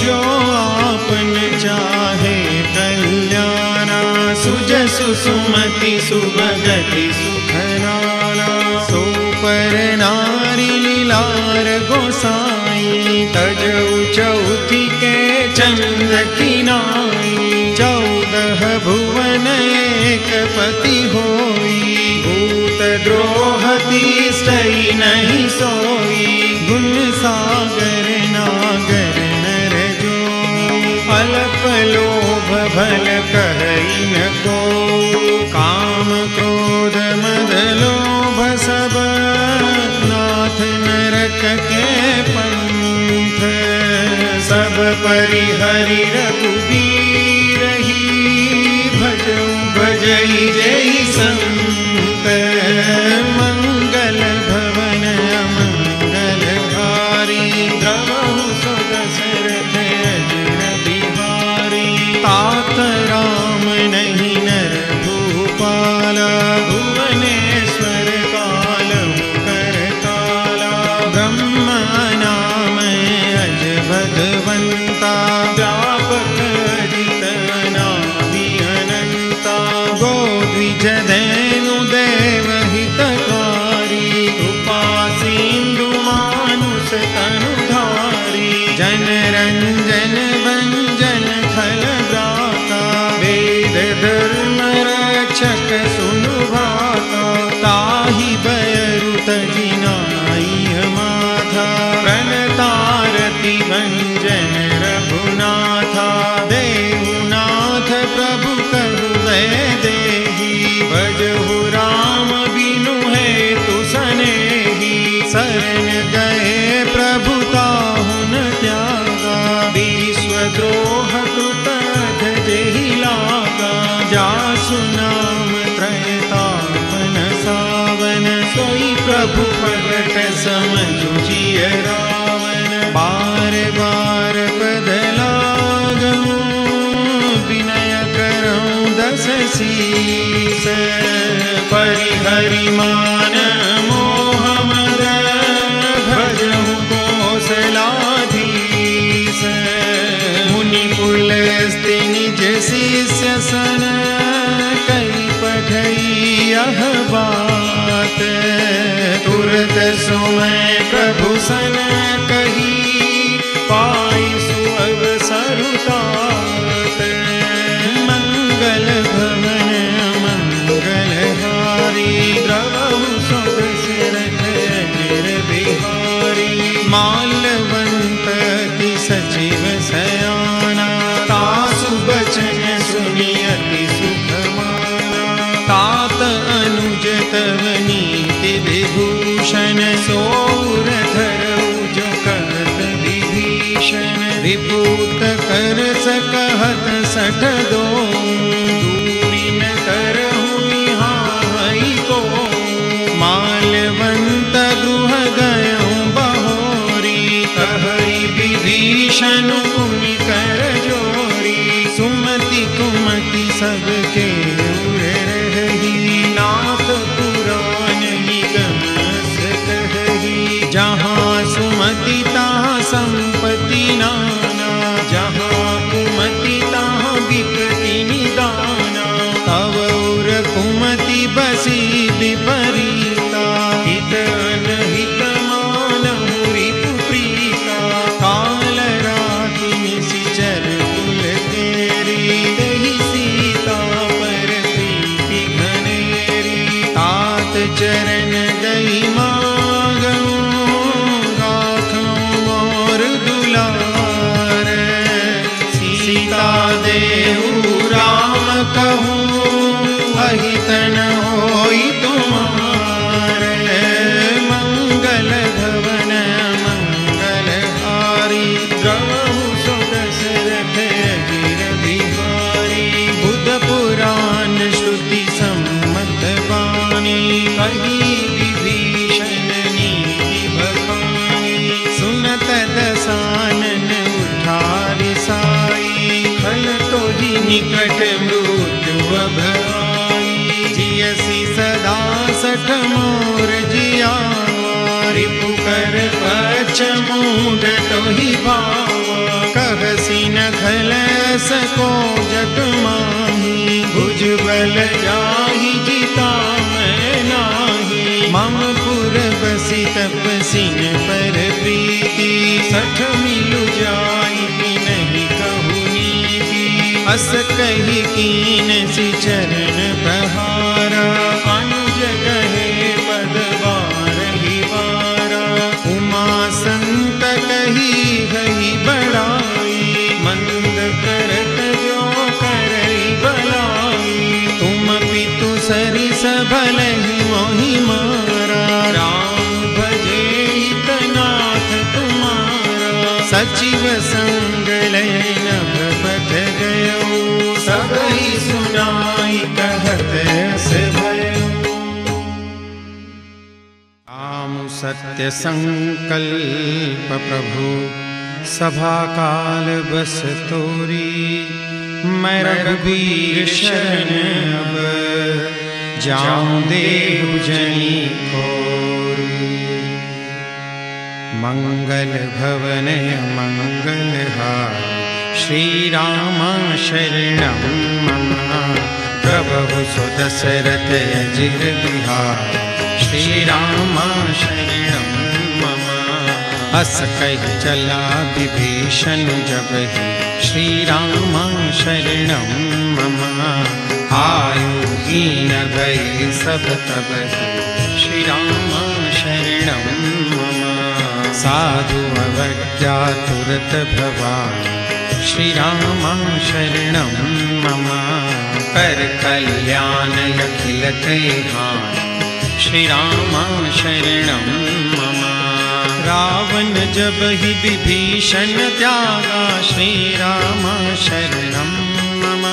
जो आपन चाहे कल्याणा, सुजसु सुमति सुभगति सुखनाना। सो पर नारी लीलार गोसाई, तजऊ चौथी के चंद किनाई। 14 भुवन एक पति होई, भूत द्रोह तिष्ठई नहीं सोई। गुण सागर नागर नर जो, अल्प लोभ भल कहई न को। काम क्रोध मद लोभ सब, नाथ नरक के पंथ। सब परिहरि रघुबीर ही, भजऊ भजई जय संत। मंगल भवन अमंगल हारी, द्रवहु सो दशरथ अजर बिहारी। तात राम नहीं नर भूपाला, भुवनेश्वर कालहु करताला। ब्रह्मा नाम अज भगवंता, व्यापक अजित अनादि अनंता। गोद्विज धेनु देव हितकारी, कृपा सिंधु मानुष तनुधारी। जन रंजन भंजन खल भ्राता, वेद धर्म रक्षक सुनु भाता। ताहि बयरु तजिनाई माथा, प्रणतारति भंजन रघुनाथा। देहुनाथ प्रभु कहु वैदेही, भजहु राम बिनु हेतु सनेही। शरण गए प्रभु ताहु न त्यागा, विश्वद्रोह कृत जेहि लागा। जासु नाम त्रयतापन सावन, सोई प्रभु प्रगट समझु जिय रावण। बार बार पद लागहु, विनय करऊं दस शीस। परिहरि मान मोह मद, भजहु कौशलाधीश। मुनि पुलस्त्य निज शिष्य सन, कई पठई यह बात। तुरत सुमय प्रभु सन कही, पाई सुअवसर तात। मंगल भवन मंगल हारी, द्रवहु सो दशरथ अजर बिहारी। माल्यवंत अति सचिव सयाना, तासु बचन सुनि अति सुख माना। तात अनुज तव नीति विभूषण, सोर धरऊ जो कहत विभीषण। विभूत कर सकहत 62, दूरी न करहु निहाई को। माल्यवंत गृह गयऊं बहोरी, कहई विभीषण कुमि कर जोरी। सुमति कुमति सबके उर रही, नाथ पुराण निगम कहही। जहाँ सुमति तहाँ संपत्ति नाना, जहाँ कुमति तहाँ विपत्ति निदाना। तव उर कुमति बसी विपरीता, हित अनहित मानहु रिपु प्रीता। काल राति निशिचर कुल तेरी, दहि सीता पर प्रीति घनेरी। तात चरण गई मागऊं, गाखऊं मोर दुलार। सीता देहु राम कहूँ, अहित न होई तुम्हार। मंगल भवन मंगल हारी, द्रवहु सो दशरथ अजर बिहारी। बुध पुराण श्रुति सम्मत वाणी, कही विभीषण नीति बखानी। सुनत दसानन उठारि साई, खल तोहि निकट मृत्यु भय। जियसि सदा सठ मोर जी मूढ़ तो ही भावा, कहसी न खल सको जग माही, भुजबल जाहि जिता मैं नाही, मम पुर बसी तपसीन पर प्रीति, सठ मिलु जाई नहीं कहु नीति, अस कही कीन सि चरण बहारा, अनुज कहे पद बारहि बारा, उमा संत कही गई बड़ाई, मंद करत जो करई भलाई, तुम पितु सरिस भलहि मोहि मारा, राम भजे हितनाथ तुम्हारा, सचिव संग लय नभ पथ गयो, सबहि सुनाई कहत रस भयो। राम सत्य संकल्प प्रभु सभा काल बस तोरी, मैं रघुबीर शरण अब जाऊं देहु जनी कोरी, मंगल भवन मंगलहारी, श्री राम शरणं मम, प्रभु सुदशरथ अजिर बिहारी, श्री राम शरणं मम, अस कहि चला विभीषण जबहि, श्री राम शरणं मम, आयु हीन भय सब तबहि, श्री राम शरणं मम, साधु अवज्ञा तुरत भवानि, श्री राम शरणं मम, कर कल्याण अखिल हानि, श्री राम शरणं मम, रावण जब ही विभीषण त्यागा, श्री राम शरणं मम,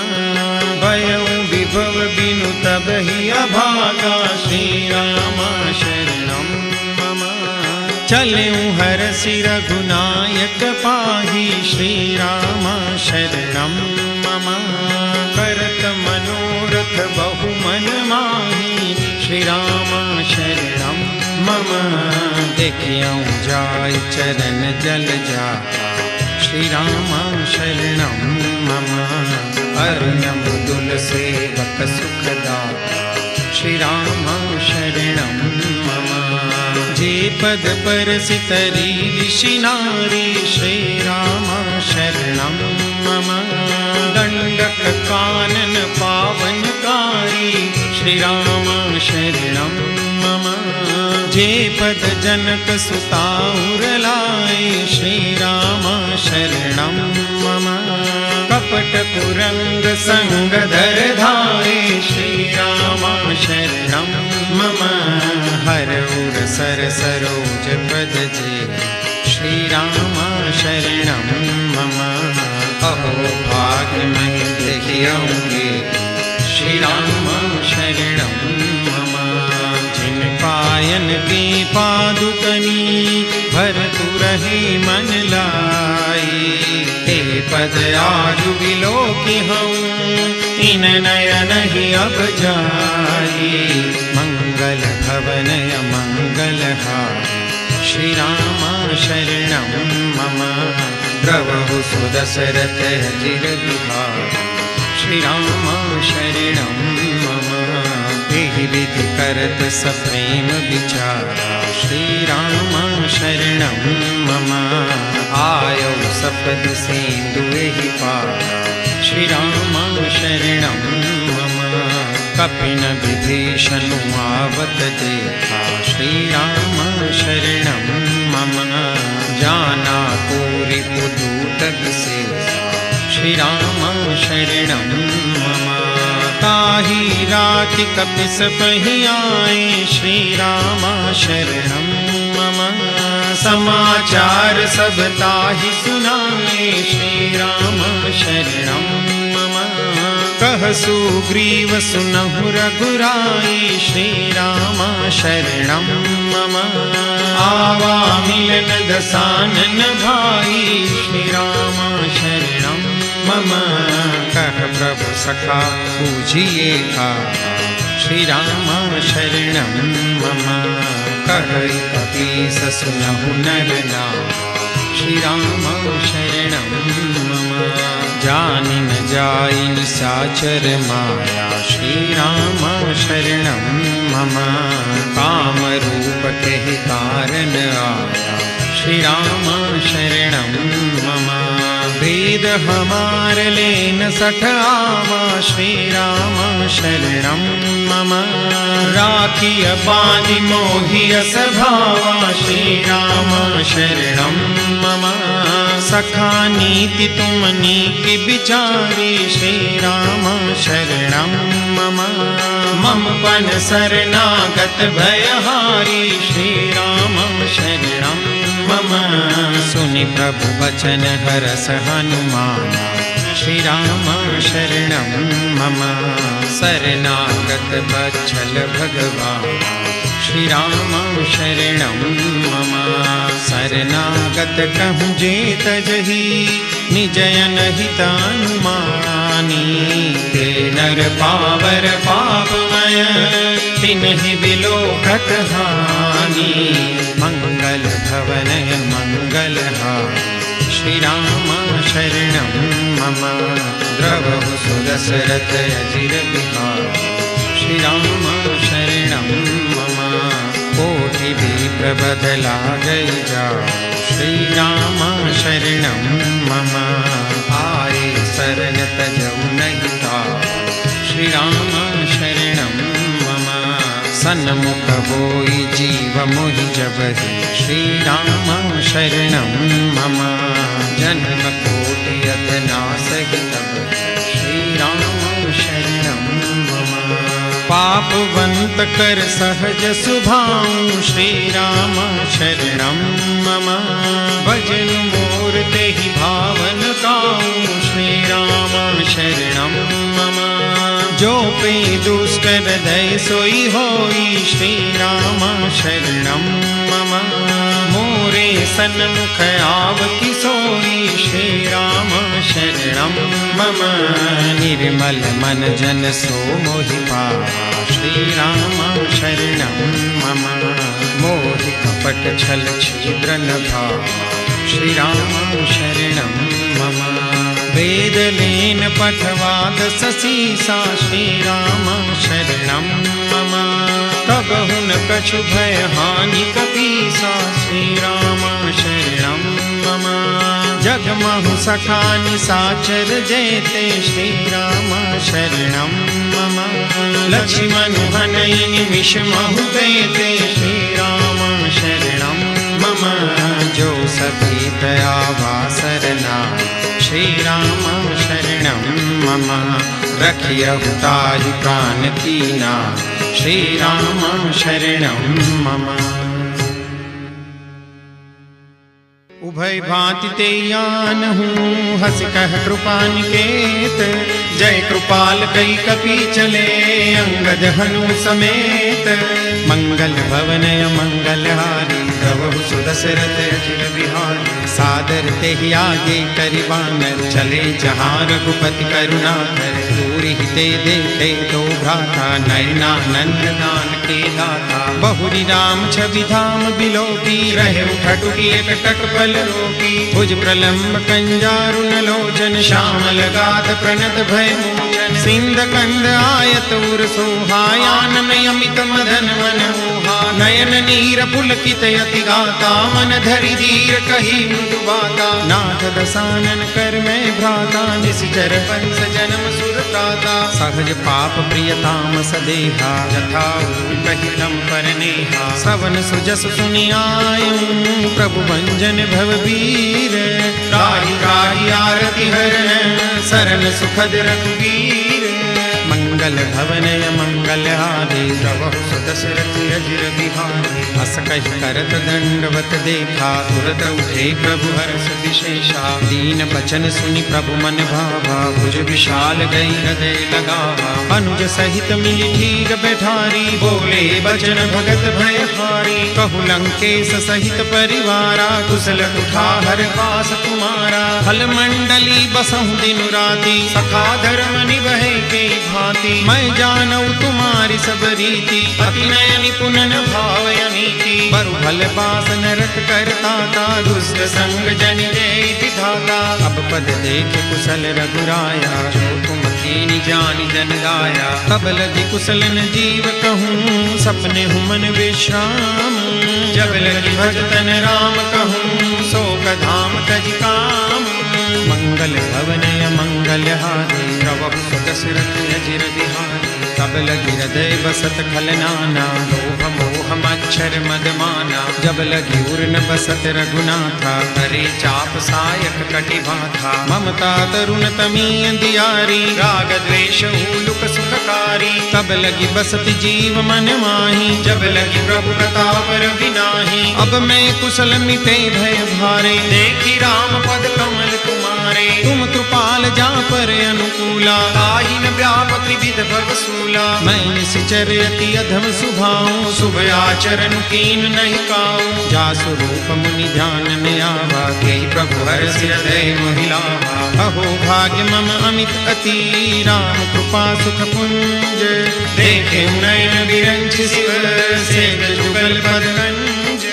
भयउ विभव बिनु तब ही अभागा, श्री राम शरणं मम, चलऊँ हरसि रघुनायक पाहि, श्री राम शरणं मम, करत मनोरथ बहु मन माहि, श्री राम शरणं मम, देखियौ जाय चरण जल जाता, श्री राम शरणं मम, अरुणम दुल सेवक सुखदाता, श्री राम शरणं मम, जे पद परसितरी ऋषि नारी, श्री राम शरणं मम, दंडक कानन पावनकारी, श्री राम शरणं मम, जे पद जनक सुता उर लाए, श्री राम शरणं मम, कपट कुरंग संग धर धारे, श्री राम शरणं मम, हर उर सर सरोज पद जे, श्री राम शरणं मम, अहो भाग्य मैं देखियोगे, श्री राम शरणं मम, जिन पायन की पादुकनी, भरतु रहे मन लाई, हे पद आजु विलोकि हूँ, इन नयन ही अब जाई, मंगल भवन मंगलहारी, श्री राम शरणं मम, प्रभु सुदशरथ अजिर बिहारी, श्री राम शरणं मम, एहि विधि करत सप्रेम विचारा, श्री राम शरणं मम, आयौ सपदि सेंदु एहि पारा, श्री राम शरणं मम, कपिन विभीषण आवत देखा, श्री राम शरणं मम, जाना पूरि पुदूत विशेषा, श्री राम शरणं मम, ताहि राखि कपिस पहि आए, श्री राम शरणं मम, समाचार सब ताहि सुनाए, श्री राम शरणं मम, कह सुग्रीव सुनहु रघुराई, श्री राम शरणं मम, आवा मिलन दसानन भाई, श्री राम शरणं मम, कह प्रभु सखा पूजिए का, श्री राम शरणं मम, कह कपीस सुनहु नर नाम, श्री राम शरणं मम। जानि न जाई निशाचर माया, श्री राम शरणं मम। काम रूप के कारण आया, श्री राम शरणं मम। वेद हमार लेन सठावा, श्री राम शरणं मम। राखिय बांधि मोहिय सभावा, श्री राम शरणं मम। सखा नीति तुम नीति विचारी, श्री राम शरणं मम। मम पन शरणागत भयहारी, श्री राम शरणं मम। सुनि प्रभु वचन हरस हनुमाना, श्री राम शरणं मम। शरणागत वत्सल भगवान, श्री राम शरणं मम। शरणागत कहूँ जेत जही, निजयन हितानुमानी। ते नर पावर पापमय, तिन्हि बिलोकत हानि। मंगल भवनय मंगलहारी, श्री राम शरणं मम। द्रवहु सुदशरथ अजिर बिहारी, श्री राम शरणं मम। कोटि विप्रबध लागै जाओ, श्री राम शरणं मम। आए शरण तजौ नहीं ताओ, श्री राम शरणं मम। सन्मुख होई जीव मोहि जबहि, श्री राम शरणं मम। जन्म कोटि अधनासहि तब, श्री राम शरणं मम। पापवंत कर सहज सुभाऊ, श्री राम शरणं मम। भजन मोर तेहि भावन काऊ, श्री राम शरणं मम। जो पे दुष्ट हृदय सोई होई, श्री राम शरणं मम। मोरे सन्मुख आवति सोई, श्री राम शरणं मम। निर्मल मन जन सो मोहि पावा, श्री राम शरणं मम। मोहि कपट छल छिद्र न भावा, श्री राम शरणं मम। वेद लेन पठवाद ससीसा, श्री राम शरणं मम। तब हुन कछु भय हानि कपीसा, श्री राम शरणं मम। जगमहु सखा निशाचर जेते, श्री राम शरणं मम। लक्ष्मण हनई निमिष महु देते, श्री राम शरणं मम। जो सभी दयावा सरना, श्री राम शरणं मम। रखियहु ताहि प्राण कीना, श्री राम शरणं मम। उभय भांति ते आनहु, हस कह कृपा निकेत। जय कृपाल कई कपि चले, अंगद हनु समेत। मंगल भवनय मंगलहारी, प्रभु सुदशरथ अजिर बिहारी। सादर तेहि आगे करि वानर, चले जहाँ रघुपति करुणाकर। दूरि ते देखे तो भ्राता, नयनानंद दान के दाता। बहुरी राम छवि धाम बिलोकी, रहे उठटुकी एक टक बल रोकी। भुज प्रलंब कंजारुन लोचन, श्यामल गात प्रणत भय मोचन। सिंध कंद आयत उर सोहा, आनन अमित मदन मन मोहा। नयन नीर पुलकित यति गाता, मन धरि धीर कही मृदु बाता। नाथ दसानन कर मैं भ्राता, निश्चर वंश जन्म सुर प्राता। सहज पाप प्रियताम सदेहा, यथा कहिलम पर नेहा। सवन सुजस सुनि आयु, प्रभु भंजन भव वीर। राहि राहि आरति हरण, शरण सुखद रघुवीर। मंगल भवनय मंगलहारी, प्रभु सुदशरथ अजिर बिहारी। हस कहि करत दंडवत देखा, तुरत उठे प्रभु हर्ष विशेषा। दीन बचन सुनि प्रभु मन भावा, भुज विशाल गई हृदय लगावा। अनुज सहित मिली ठीक बैठारी, बोले बचन भगत भयहारी। कहु लंकेश सहित परिवारा, कुशल कुठार पास तुम्हारा। फल मंडली बसहु दिन राति, सखा धर्म निभै के भांति। भांति, मैं जानऊ तुम्हारी सब रीति, अति नय निपुणन भावय नीति, बरु भल बास नरक करता था, दुष्ट संग जन जय विधाता। अब पद देख कुशल रघुराया, जो तुम कीनी जानी जन गाया, तब लगी कुशलन जीव कहूँ, सपने हूँ मन विश्राम, जब लगी भजतन राम कहूँ, शोक धाम तज काम। मंगल भवनय मंगल हारी, प्रभु सुदशरथ अजिर बिहारी, तब लगी हृदय बसत खलनाना, लोभ मोह मच्छर मद माना, जब लगी उर्न बसत रघुनाथा, करे चाप सायक कटि बाधा। ममता तरुण तमीय दियारी, राग द्वेष हुलुक सुखकारी, तब लगी बसत जीव मन माही, जब लगी प्रभु प्रताप रविनाही। अब मैं कुशल मिटे भय भारे, देखी राम पद कमल तुम्हारे, तुम कृपाल जा पर अनुकूला, ताहि न व्याप त्रिविध भव सूला। मैं निश्चर अति अधम सुभाऊं, शुभ आचरण कीन नहीं काऊं, जासु रूप मुनि ध्यान में आवा, तेहि प्रभु हर्ष हृदय महिलावा। अहो भाग्य मम अमित अति, राम कृपा सुख पुंज, देखे नयन विरंच शिव, सेज जुगल पदगंज।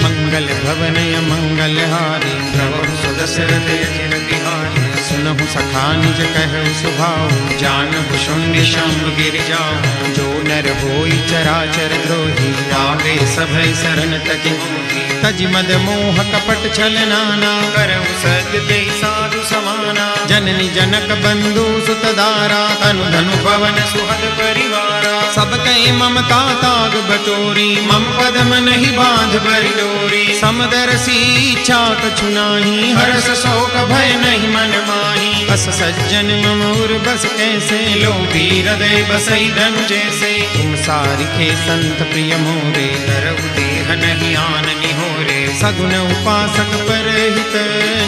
मंगल भवनय मंगल हारी, प्रभु सुदशरथ अजिर बिहारी, सुनहु सखा निज कहु सुभाऊ, जानहु शून्य शंभ गिर जाऊं, जो नर होई चराचर द्रोही, आगे सभय शरण तज मोही। तज मद मोह कपट छल नाना, करहु सत्य ते साधु समाना, जननी जनक बंधु सुत दारा, तनु धनु पवन सुहद परिवारा। सब कई ममता ताग बटोरी, मम पदम नहीं बांध बरि डोरी, समदरसी इच्छा कछु नाही, हर्ष शोक भय नहीं मन माही। बस सज्जन मम उर बस कैसे, लोभी हृदय बसई धनु जैसे, तुम सारिखे संत प्रिय मोरे, धरहु देह नहीं आन निहोरे। सगुन उपासक परहित,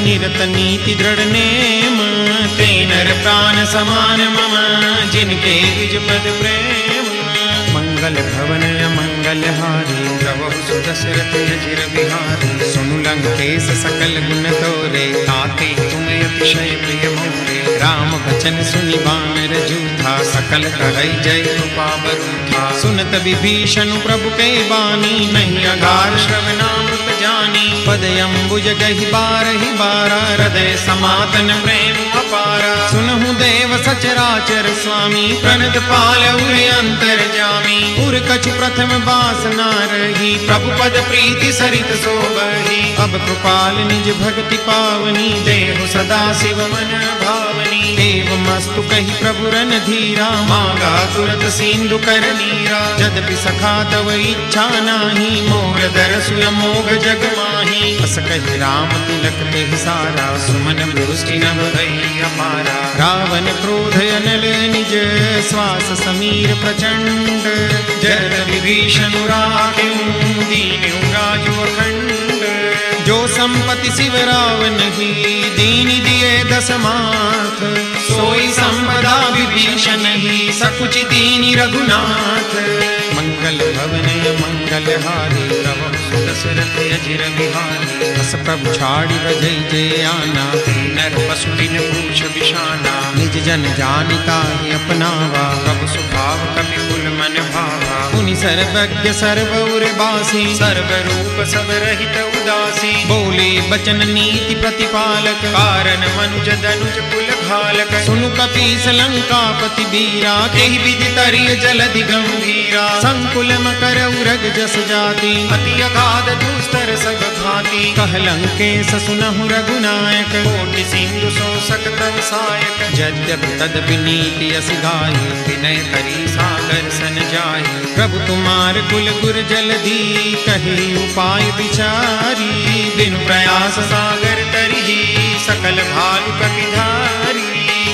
निरत नीति दृढ़ नेम, ते नर प्राण समान मम, जिनके द्विज पद प्रेम। मंगल भवनय मंगल हारी, प्रभु सुदशरथ अजिर बिहारी, सुनु लंकेश सकल गुण तोरे, ताते तुम अतिशय प्रिय मोरे। राम बचन सुनि बानर जूथा, सकल कहै जय कृपा बरूथा। सुनत विभीषण प्रभु के बानी, नहीं अगार श्रवणामृत जानी। पद अम्बुज गहि बारहि बारा, हृदय समातन प्रेम अपारा। सुनहु देव सचराचर स्वामी, प्रणत पाल उर अंतर जामी। उर कछु प्रथम बासना रही, प्रभु पद प्रीति सरित सोबही। अब कृपाल निज भक्ति पावनी, देहु सदा शिव मन भावनी। एवमस्तु कहि प्रभु रन धीरा, मांगा तुरत सिंधु कर नीरा। यद्यपि सखा तव इच्छा नाही, मोर दरसु अमोघ जग माही। बस कहि राम तिलक तेहि सारा, सुमन वृष्टि नभ भई अपारा। रावण क्रोध अनल निज, श्वास समीर प्रचंड। जरत विभीषण राखें, दीन्हु राजु अखंड। जो संपत्ति शिव रावण ही, दीन दिए दस माथ। सोई संपदा विभीषण ही, सकुच दीनि रघुनाथ। मंगल भवनय मंगल हारी, प्रभु सुदशरथ अजिर बिहारी। बस प्रभु छाड़ी बजै जे आना, नर पशु दिन पूछ बिशाना। निज जन जानिता ही अपनावा, प्रभु स्वभाव कपि कुल मन भावा। मुनि सर्वज्ञ सर्व उर बासी, सर्व रूप सब रहित उदासी। बोले बचन नीति प्रतिपालक, कारण मनुज दनुज कुल घालक। सुनु कपीस लंकापति बीरा, तेहि विधि तरिय जलधि गंभीरा। संकुल मकर उरग जस जाति, अति अगाध दुस्तर सब भांति। कह लंकेश सुनहु रघुनायक, कोटि सिंधु सो सकतव सायक। यद्यपि तदपि नीति अस गाई, विनय करी सागर सन जाई। प्रभु तुम्हार कुल गुर जलधि, कही उपाय विचारी। बिनु प्रयास सागर तरिहि, सकल भालु कपिधारी।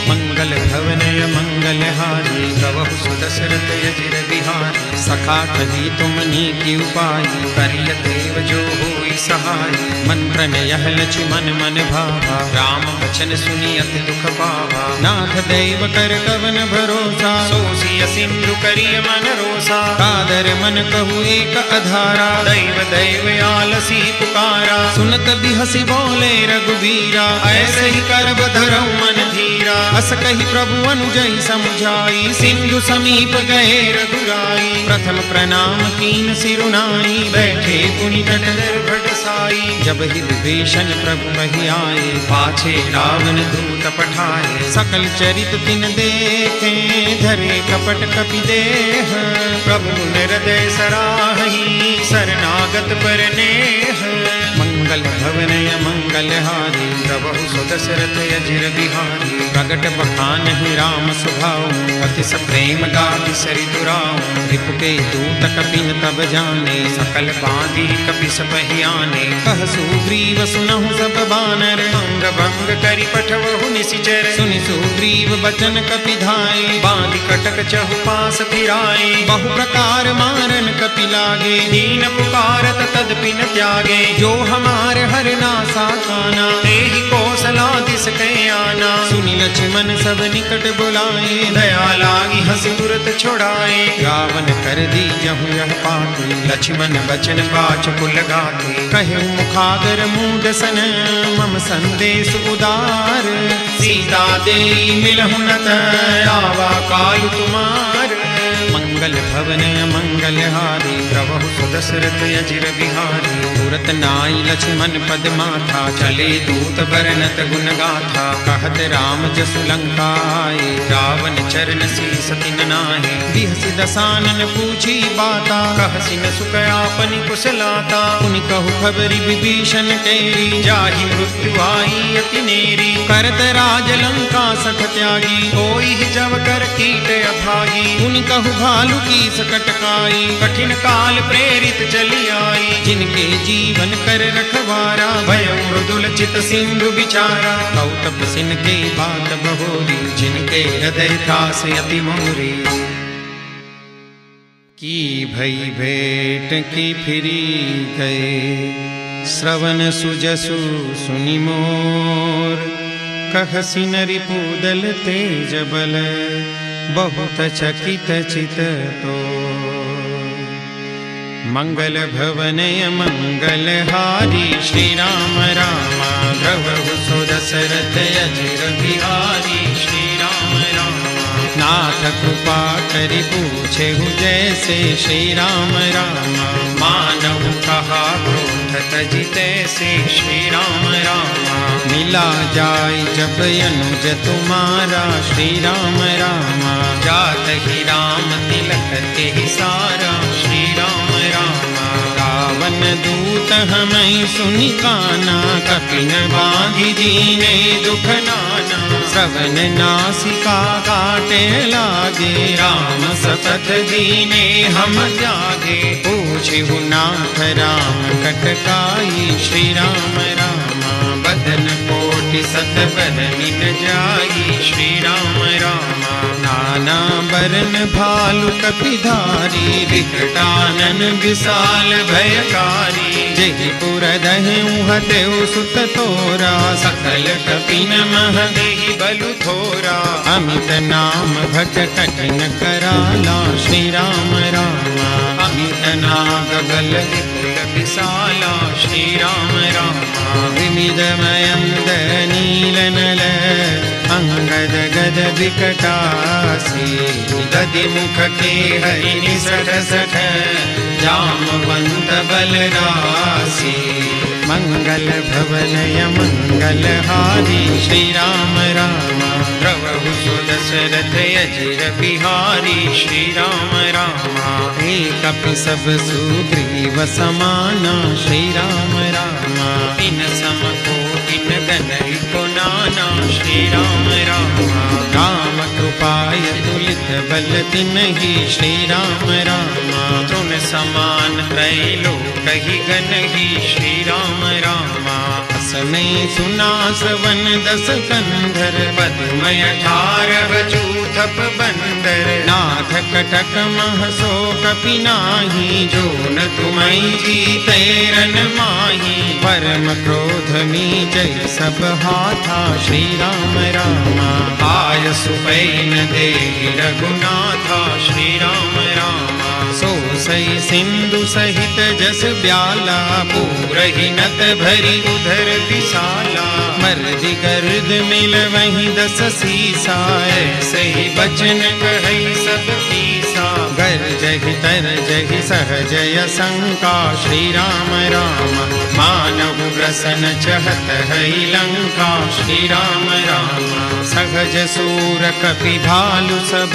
मंगल भवनय मंगल हारी, प्रभु सुदशरथ अजिर बिहारी। सखा कही तुम नीति उपाय, करिय देव जो होई ही सहाय। मंत्रन यह लक्ष्मण मन भावा, राम वचन सुनी अति दुख पावा। नाथ दैव कर कवन भरोसा, सोसिय सिंधु करिय मन रोसा। कादर मन कहु एक अधारा, दैव दैव आलसी पुकारा। सुनत बिहसी बोले रघुवीरा, ऐसे ही करब धरऊ मन धीरा। अस कही प्रभु अनुजई समुझाई, सिंधु समीप गए रघुराई। प्रथम प्रणाम कीन सिरुनाई, बैठे पुनि तट निर्भट साई। जब ही विभीषण प्रभु मही आए, पाछे रावण दूत पठाए। सकल चरित तिन देखे, धरे कपट कपि देह। प्रभु हृदय सराही, शरणागत पर नेह। मंगल भवन मंगल हारी, प्रभु सुदशरथ अजिर बिहारी। प्रगट बखान ही राम सुभाऊ, अति प्रेम गाति सरि दुराऊ। रिपुके दूत कपिन तब जाने, सकल बांधी कपि सपहि आने। कह सुग्रीव सुनहु सब बानर, अंग भंग करि पठवहु निशिचर। सुनि सुग्रीव बचन कपि धाये, बांधि कटक चहु पास फिराए। बहु प्रकार मारन कपि लागे, दीन पुकारत तदपिन त्यागे। जो हमार हर नासा काना, तेहि कौशलादिस कै आना। सुनि लक्ष्मण सब निकट बुलाए, दया लागी हंसी तुरत छुड़ाए। रावण कर दी जहु यह पाती, लक्ष्मण बचन बाच कुल गाते। कहे मुखागर मूड सन, मम संदेश उदार। सीता देई मिलहु न आवा कालु तुमार। मंगल भवन मंगल हारी, प्रभु सुदशरथ अजिर बिहारी। तुरत नाई लक्ष्मण पद माथा, चले दूत बरनत गुण गाथा। कहत राम जसु लंका आए, रावण चरण शीस तिन नाहे। बिहसि दसानन पूछी बाता, कहसि न सुख आपनि कुशलाता। पुनि कहु खबरि विभीषण केरी, जाहि मृत्यु आई अति नेरी। करत राज लंका सठ त्यागी, कोई जब कर कीट अभागी। पुनि कहु भालु की सकट काई, कठिन काल प्रेरित चली आई। जिनके जीवन कर रखवारा, भय मृदुल चित सिंधु बिचारा। कौतप सिन के बात बहोरी, जिनके हृदय त्रास अति मोरी। की भई भेंट की फिरी गए, श्रवण सुजसु सुनि मोर। कहसि नरि पूदल तेज बल, बहुत चकित चित तो। मंगल भवन मंगल हारी, श्री राम रामा द्रवहु सो दशरथ अजिर बिहारी। श्री राम रामा नाथ कृपा करि पूछेहु जैसे। श्री राम रामा मानहु कहा क्रोध तजि तैसे। श्री राम रामा मिला जाय जब अनुज तुम्हारा। श्री राम रामा जात ही राम तिलक तेहि सारा। श्री राम रामा रावण दूत हमें सुनि काना, कपिन बांधि दीने दुख नाना। श्रवण नासिका काटे लागे, राम सतत दीने हम त्यागे। पूछहु नाथ राम कटकाई। श्री राम रामा बदन कोटि सत बरनिन जाई। श्री राम रामा नाना बरन भालु कपिधारी। विकटानन विशाल भयकारी, जेहि पुर दहेउ हतेउ सुत तोरा। सकल कपिन मह देहि बलु थोरा। अमित नाम भज कठिन कराला। श्री राम रामा अमित नाग बल विपुल विशाला। श्री राम रामा विमिद मयंद नील नल, अंगद गद विकटासी। दधि मुख के हरिनि सठ सठ, जामवंत बलरासी। मंगल भवन मंगल हारी, श्री राम रामा द्रवहु सो दशरथ अजिर बिहारी। श्री राम रामा एक कपि सब सुग्रीव समाना। श्री राम रामा इन सम कोटिन गनहि को नाना। श्री राम रामा राम कृपाय तुलित बल तिन्हि। श्री राम रामा तृण समान त्रैलोक ही गनहि। श्री राम रामा सुने सुना श्रवण दस कंधर, पद्मय 18 चूथप बंदर। नाथ कटक महसो कपि नाही, जो न तुम्हें जीते रन माही। परम क्रोध नीचै सब हाथा, श्री राम रामा आय सुपैन देहि रघुनाथा। श्री राम रामा सो सई सिंधु सहित जस ब्याला, पूरहि नत भरी उधर विशाला। मर्दि गर्द मिल वहीं 10 सीसा, ऐसे ही बचन कहै सब पीसा। गर्जहि तरजहि सहजय शंका, श्री राम राम मानव प्रसन चहत है लंका। श्री राम राम सहज सूर कपि भालु सब,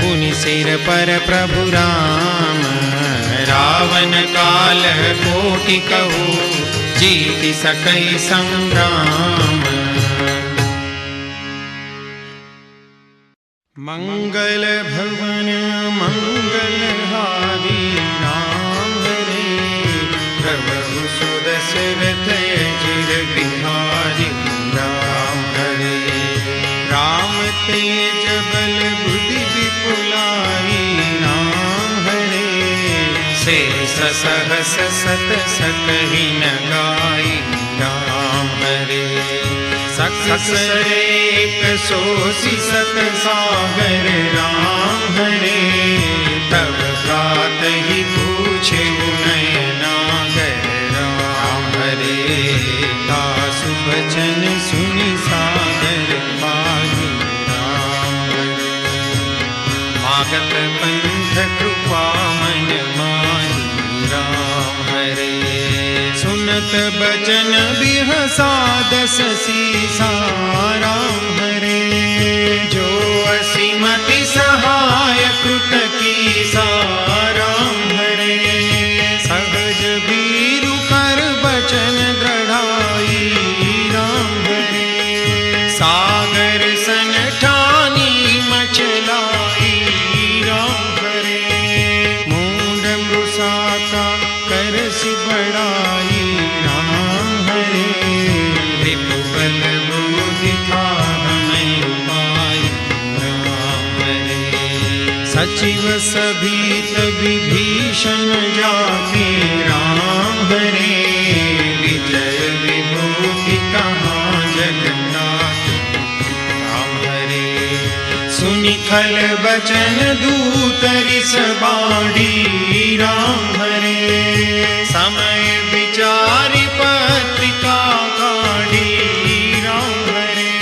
पुनि सिर पर प्रभु राम। रावण काल कोटि कहू, जीति सकै संग्राम। मंगल भवन मंगलहारी, राम हरे प्रभु सुदशरथ चिर बिहारी। राम हरे राम तेज बल बुद्धि विपुलाई, राम हरे शेष सहस सत सकहि न गाई। राम हरे सकसरेक सोसी सत सागर, राम हरे तब प्रात ही पूछे नयनागर। राम हरे दासु बचन सुनि सागर पाहि। राम हरे मागत पंथ कृपा मन माही। राम हरे सुनत बचन बिहसा 10 सीसा। राम हरे जो असीमति सहाय कृत कीसा। राम हरे सहज भीरु कर बचन दृढ़ाई। राम हरे सागर सन ठानी मचलाई। राम हरे मूंड मृषा का करसि बड़ाई। राम हरे रिपु बल बुद्धि हमें पाई। राम हरे सचिव सभीत विभीषण जाति। राम हरे विजय विभूति कहाँ जगन्नाथ। राम हरे सुनि खल बचन दूत रिस बाढ़ी। राम हरे समय विचारि पत्रिका काढ़ी। राम हरे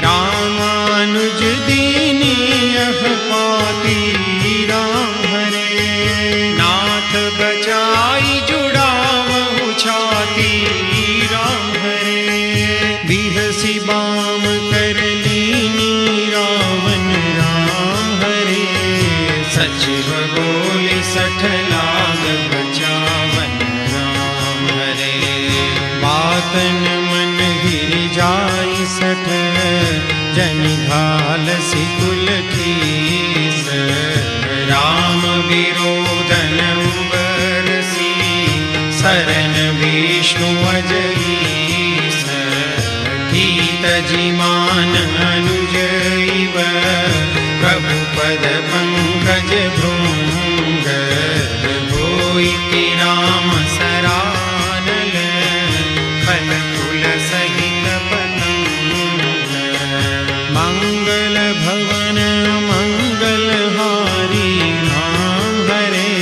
रामानुज दीनी यह पाती। राम हरे नाथ बचाई जुड़ावहु छाती। राम हरे बिहसी बाम कर लीनी रावण। राम हरे सचिव बोले 60 लाग बचावन। राम हरे बातन मन हिर जाई 60, जनि घाल सिकुल खीस। राम विरोधन उबरसी, शरण विष्णु अजईस। गीत जिमान अनुजैव, प्रभु पद पंकज भृंग। होई राम सरानल, फल फूल सहित पतंग। मंगल भवन मंगलहारी, राम हरे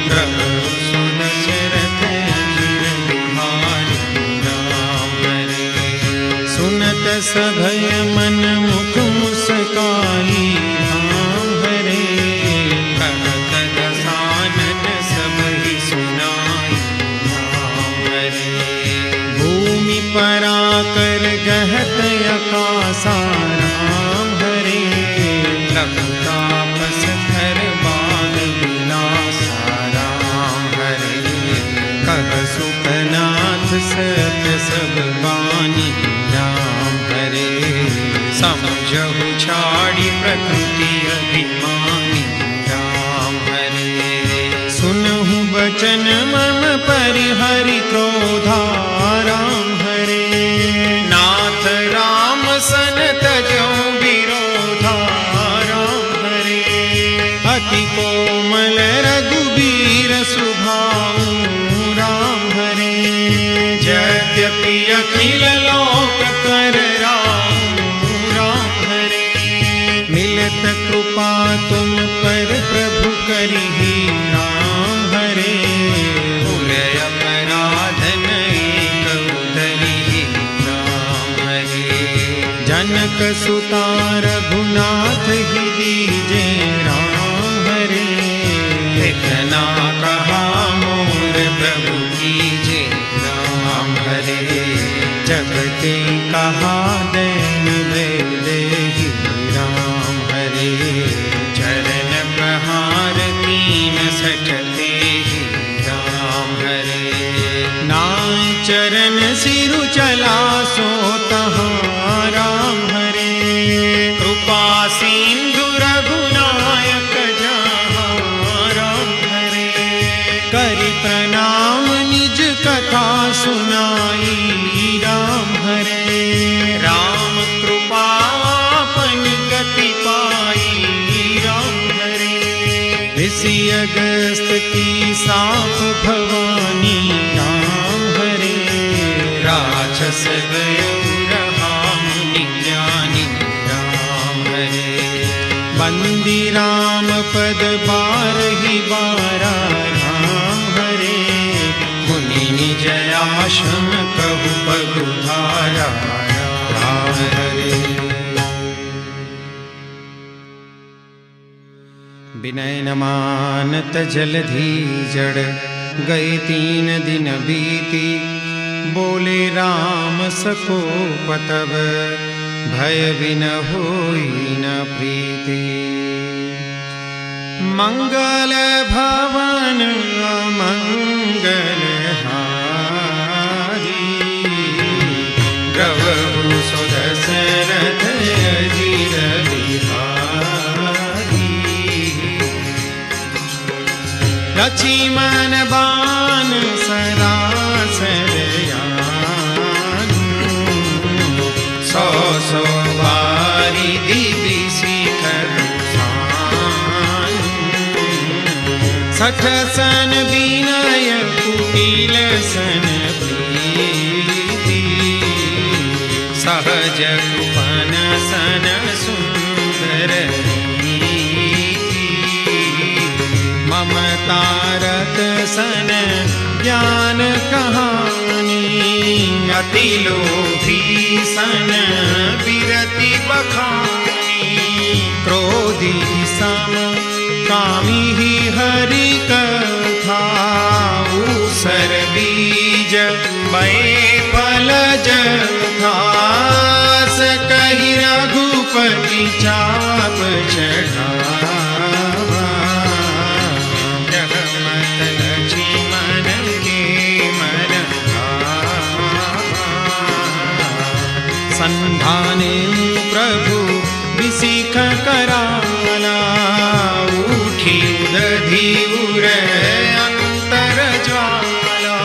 प्रभु सुदशरथ चिर बिहारी। राम हरे सुनत सभय मन मुख मुस्काई। राम हरे कहत दसानन सब ही सुनाई। राम हरे भूमि पराकर गहत आकाशा। राम हरे लखतापस धर बाग विलासा। राम हरे कह सुखनाथ सत्य सब बानी। राम हरे समझहु छाड़ी प्रकृति अभिमानी। राम हरे सुनहु बचन मम परिहरि क्रोधा। राम यद्यपि अखिल लोक कर राम हरे। मिलत कृपा तुम पर प्रभु करिहि राम हरे। भूल अपराध नहीं कबू धरिहि राम हरे। जनक सुता रघुनाथ ही दीजे राम हरे। इतना कहा मोर प्रभु कीजे राम हरे। जगते कहा दैन देहि राम हरे। चरण प्रहार कीन सठते ही राम हरे। नाय चरण सिरु चला सो तहाँ राम हरे। कृपा सिंधु रघुनायक जहाँ राम हरे। करि प्रणाम निज कथा सुनाई राम हरे। राम कृपा अपन गति पाई राम हरे। ऋषि अगस्त की साप भवानी राम हरे। राक्षस गयो रहा मुनि ज्ञानी राम हरे। बंदी राम पद बारहि बारा राम हरे। मुनि निज आश्रम कहु पगुधारा राम हरे। विनय न मानत जलधि जड़ गए 3 दिन बीती। बोले राम सको पतव भय बिन होई न प्रीति। मंगल भवन अमंगल हारी। द्रवहु सुदशरथ अजिर बिहारी। लक्ष्मण बाण सरासर सौ सौ बारी दिव्य शिखर सान। 60 सन विनय कुटिल सन प्रीति। सहज कुपन सन सुंदर नीति। ममता रत सन ज्ञान कहानी। अति लोभी सन विरति बखानी। क्रोधी सम कामी ही हरि कथा। ऊसर बीज बए फल जथा। कहि रघुपति चाप चढ़ावा। जगमत लक्ष्मण के मन संधाने प्रभु विसिख कराला। उठी उदधि उर अंतर ज्वाला।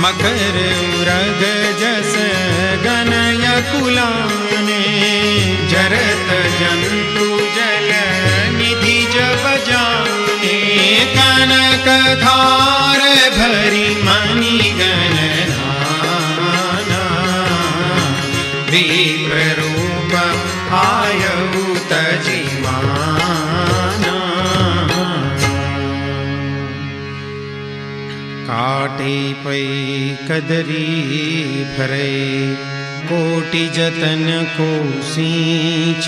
मकर उरग जस गनय कुलाने। जरत जंतु जल निधि जब जाने। कनक धार भरी मणि गणना। विप्ररूप आयु तजिमाना। काटे पै कदरी भरे। कोटि जतन को सींच।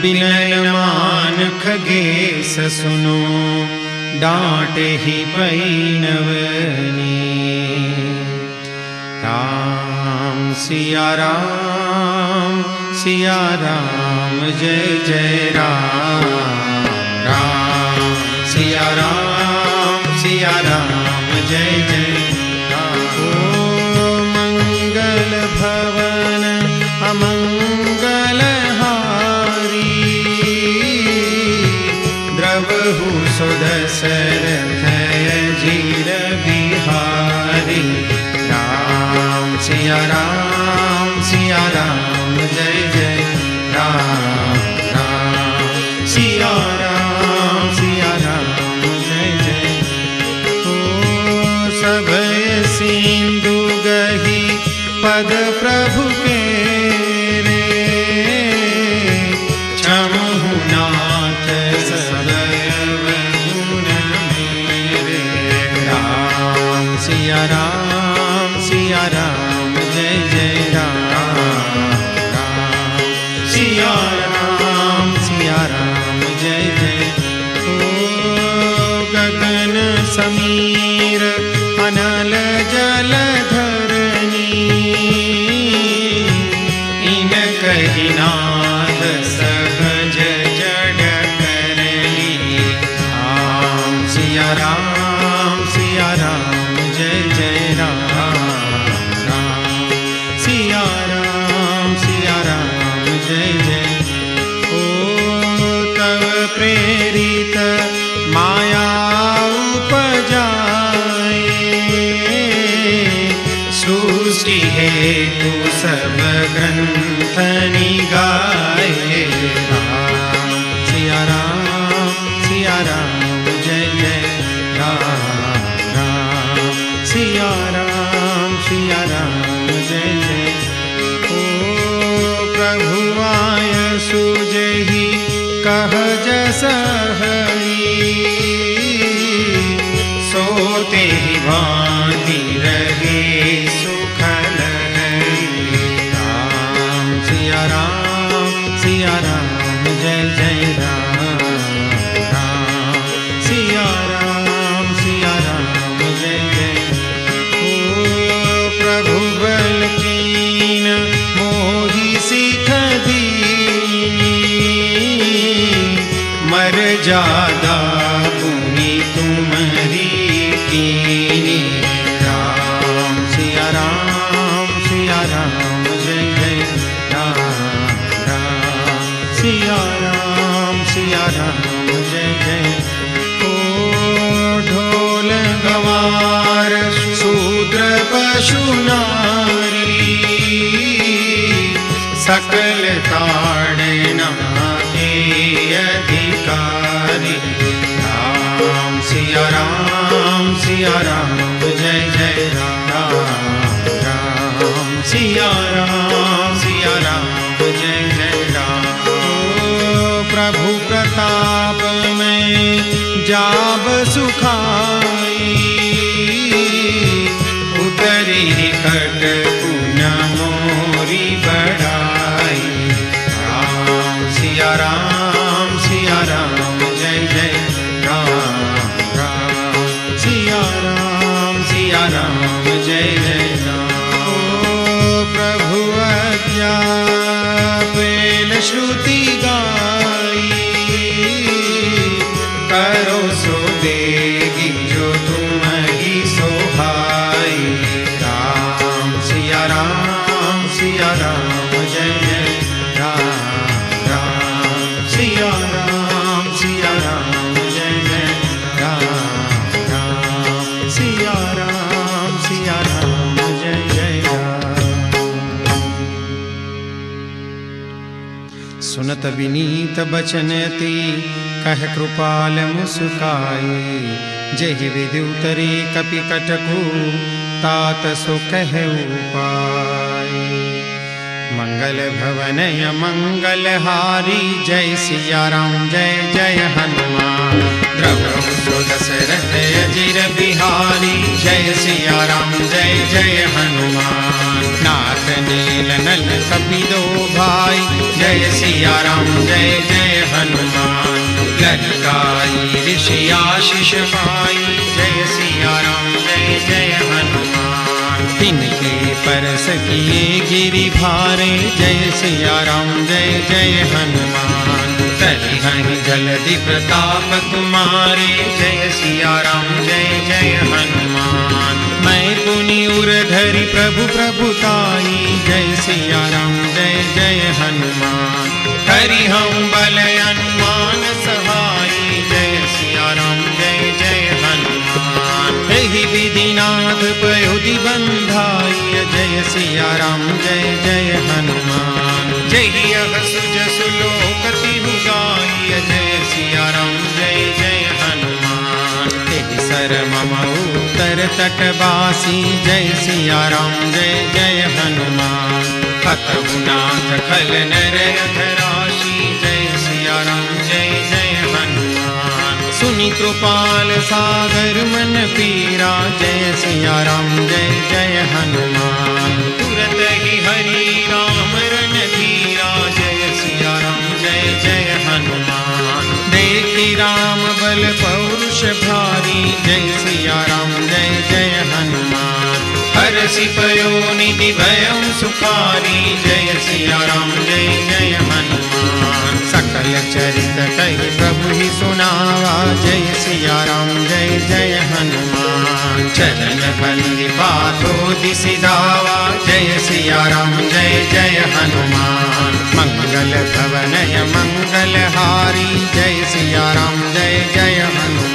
बिनय मान खगेश सुनो। डांटे ही पै नवनी। राम सिया राम जय जय राम। राम सिया राम जय जय राम। ओ मंगल भवन अमंगल हारी। द्रवहु सुदशरथ अजिर बिहारी। राम सिया राम जय जय राम। राम सिया राम जय जय। ओ सभय सिंधु गही पद प्रभु के रे, क्षमहु नाथ सदैव गुण मेरे। राम सिया राम जय जय राम, राम सिया राम जय जय। ओ गगन समीर अनल जलधरनी, इन कहि नाद सहज जड़ करनी। राम सिया राम जय जय राम, राम सिया राम जय जय। ओ तव प्रेरित माया उपजाए, सृष्टि हेतु सब ग्रंथ निगाए। राम सिया राम जय जय राम, राम सिया राम जय जय। ओ प्रभु आय सुजहि कह जस हरि, सोते ही भांति रहे सुखल हरि। राम सिया राम जय जय राम, राम सिया राम जय जय। ओ प्रभु बल कीन मोहि सिख दीनी, मर जादा पुनि तुम्हारी कीनी। राम सिया राम जय जय राम, राम सिया राम जय जय। ओ ढोल गवार शूद्र पशु नारी, सकल ताड़ना के अधिकारी। राम सिया राम जय जय राम, राम सिया राम जय जय राम। ओ प्रभु प्रताप में जाब सुखाई, उतरी कट पुण्य मोरी बढ़ाई। राम सिया राम जय जय राम, राम सिया राम जय जय राम। ओ प्रभु आज्ञा पेल श्रुति गाई, करो सो देगी जो तुम्हारी सोहाई। राम सिया राम जय जय राम, राम सिया राम जय जय राम, राम सिया राम जय जय राम। सुनत विनीत बचन अति कह कृपाल मुस्काए, जहि विधि उतरे कपि कटकु तात सो कह उपाय। मंगल भवन मंगल हारी, जय सिया राम जय जय हनुमान। द्रवहु सो दशरथ अजिर बिहारी, जय सिया राम जय जय हनुमान। नाथ नील नल कपिलो भाई, जय सिया राम जय जय हनुमान। ललिताई ऋषि आशीष पाई, जय सिया राम जय जय हनुमान। तिनके परस किए गिरि भारे, जय सिया राम जय जय हनुमान। तरिहनि जलधि प्रताप तुम्हारे, जय सिया राम जय जय हनुमान। मैं पुनि उर धरि प्रभु प्रभुताई, जय सिया राम जय जय हनुमान। हरि हम बल अनुमान सहाई, जय सिया राम जय जय हनुमान। एहि विधिनाथ पयोधि बंधाई, जय सिया राम जय जय हनुमान। जय अहसु जसु लोकति गाई, जय सिया राम जय जय हनुमान। अवसर मम उत्तर तटवासी जय सिया राम जय जय हनुमान हतहुनाथ खल नर राशि जय सिया राम जय जय हनुमान सुनि कृपाल सागर मन पीरा जय सिया राम जय जय हनुमान तुरत ही हरि राम रन धीरा जय सिया राम जय जय हनुमान देखी राम बल पौरुष भारी जय सिया राम जय जय हनुमान हरषि पयो निधि भयं सुखारी जय सिया राम जय जय हनुमान सकल चरित कहि प्रभु ही सुनावा जय सिया राम जय जय हनुमान चरण बंदी बातो दिसि धावा जय सिया राम जय जय हनुमान मंगल भवनय मंगल हारी जय सिया राम जय जय हनुमान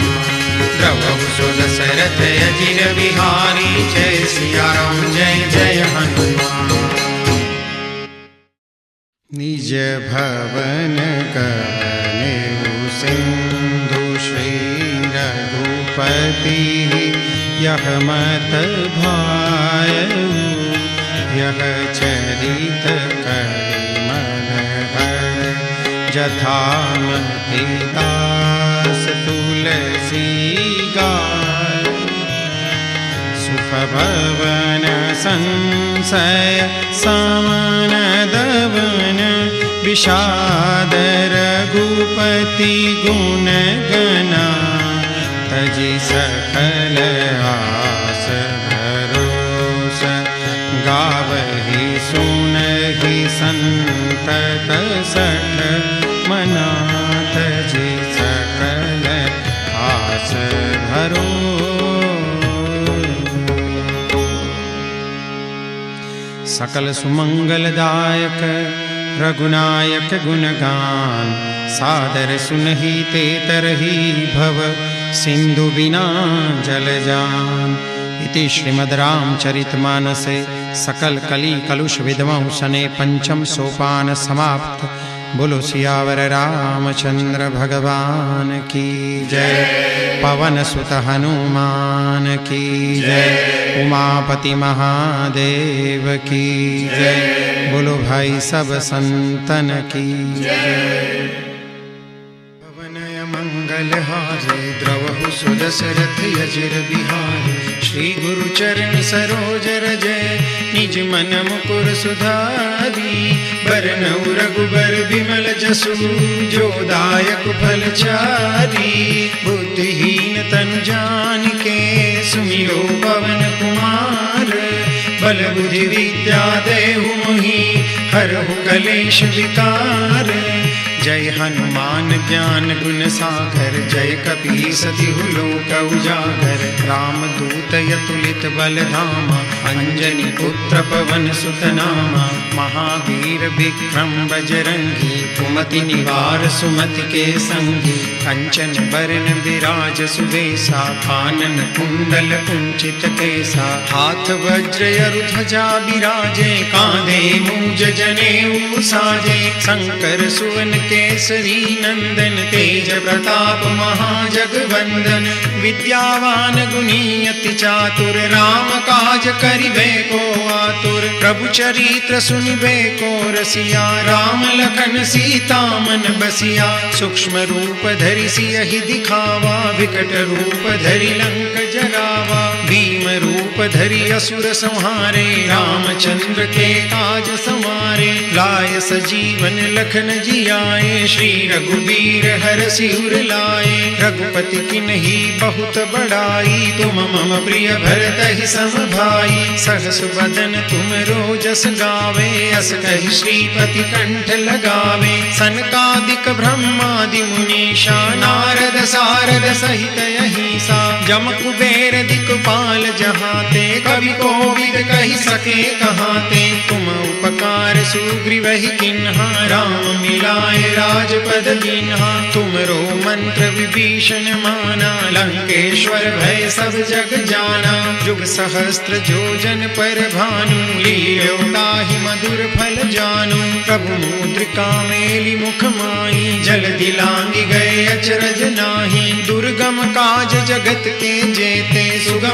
द्रवहु सुदशरथ अजिर बिहारी जय सिया राम जय जय हनुमान निज भवन कवनेउ सिंधु श्री रघुपति यह मत भायउ यह चरित करिमल हर जथामति दास तुलसी गाय सुख भवन संशय समन दवन विषाद रघुपति गुण गना तजि सकल आस भरोस गावहि सुनहि संतत सठ मना तजि सकल आस भरोस सकल सुमंगलदायक रघुनायक गुणगान सादर सुनहि ते तरहि भव सिंधु बिना जल जान इति श्रीमद् रामचरितमानसे सकल कली कलुष विद्मौ सने पंचम सोपान समाप्त। बोलो सियावर रामचंद्र भगवान की जय। पवन सुत हनुमान की जय। उमापति महादेव की जय। बोलो भाई सब संतन की जय। मंगल हारे द्रवहु सुदशरथ अजिर बिहारी श्री गुरु चरण सरोज रजय निज मन मुकुर सुधारी बरनउ रघुबर बिमल जसु जो दायक फल चारी बुद्धिहीन तनु जानिके सुमिरो पवन कुमार बल बुद्धि विद्या देहु मोहि हरहु कलेश विकार जय हनुमान ज्ञान गुण सागर जय कपीस तिहु लोक उजागर राम दूत यतुलित बल धामा अंजनी पुत्र पवन सुत नामा महावीर विक्रम बजरंगी कुमति निवार सुमति के संगी कंचन बरन विराज सुबेसा कानन कुंडल कुंचित केसा हाथ वज्र अरु ध्वजा विराजे कांधे मूंज जनेऊ साजे शंकर सुवन केसरी नंदन तेज प्रताप महाजगवंदन विद्यावान गुणी अति चातुर राम काज करिबे को आतुर प्रभु चरित्र सुनिबे को रसिया राम लखन सीता मन बसिया सूक्ष्म रूप धरि सियहि दिखावा विकट रूप धरि लंक जरावा भीम रूप धरि असुर संहारे रामचंद्र के काज संवारे लाय सजीवन लखन जियाए श्री रघुबीर हर सिर लाए रघुपति किन्ही बहुत बड़ाई तुम मम प्रिय भरतहि सम भाई सहस बदन तुम रोजस गावे अस कहि श्रीपति कंठ लगावे सनकादिक ब्रह्मादि मुनीषा नारद सारद सहित अहिंसा जम कुबेर दिक्पाल जहाते कवि कोविद कहि सके कहाते तुम उपकार सुग्रीवहि किन्हा राम मिलाए राजपद दीन्हा तुमरो मंत्र विभीषण माना लंकेश्वर भय सब जग जाना जुग सहस्त्र जोजन पर भानु लील्यो ताहि मधुर फल जानु प्रभु मुद्रिका मेलि मुख माहि जल दिलांगी गए अचरज नाही दुर्गम काज जगत के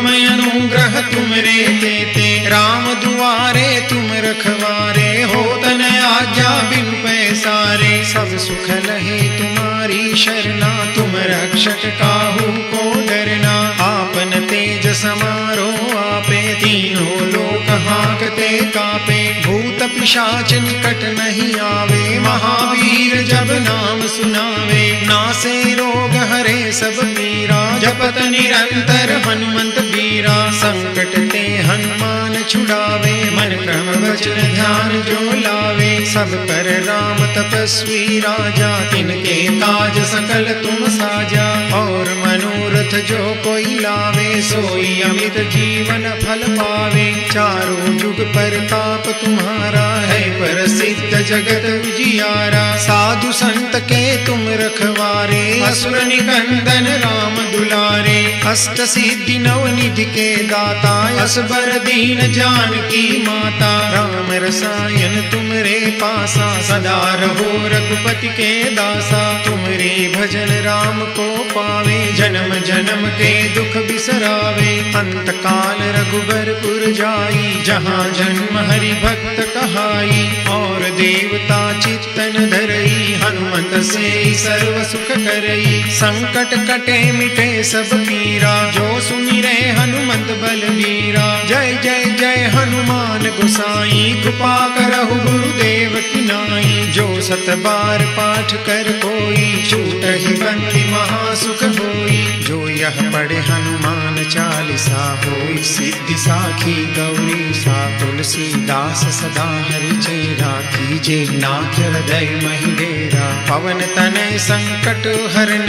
उत्तम अनुग्रह तुमरे तेते, राम दुआरे तुम रखवारे, हो तन आज्ञा बिन पैसारे, सब सुख लहे तुम्हारी शरणा, तुम रक्षक काहू को डरना, आपन तेज समारो आपे, तीनों लोक हाँकते कापे, भूत पिशाच निकट नहीं आवे, महावीर जब नाम सुनावे, नासे रोग हरे सब पीरा, जपत निरंतर हनुमंत बीरा, संकट ते हनुमान छुड़ावे, मन क्रम वचन ध्यान जो लावे, सब पर राम तपस्वी राजा, तिनके काज सकल तुम साजा, और मनोरथ जो कोई लावे, सोई अमित जीवन फल पावे, चारों जुग परताप तुम्हारा है, प्रसिद्ध जगत उजियारा, साधु संत के तुम रखवारे, असुर निकंदन राम दुलारे, अष्ट सिद्धि नव निधि के दाता, असबर दीन जानकी माता, राम रसायन तुमरे पासा, सदा रहो रघुपति के दासा, तुमरे भजन राम को पावे, जन्म जन्म के दुख बिसरावे, अंत काल रघुबरपुर जाई, जहाँ जन्म हरि भक्त कहाई, और देवता चित्तन धरई, हनुमंत से सर्व सुख करई, संकट कटे मिटे सब पीरा, जो सुमिरे हनुमंत बलबीरा, जय जय जय हनुमान गोसाई, कृपा करहु गुरुदेव की नाई, जो सत बार पाठ कर कोई, छूटहि बंदी महासुख होई, जो यह पढ़े हनुमान चालीसा, होई सिद्धि साखी गौरी सा, तुलसीदास सदा हरि चेरा, कीजे नाथ हृदय महि डेरा, पवन तनय संकट हरन,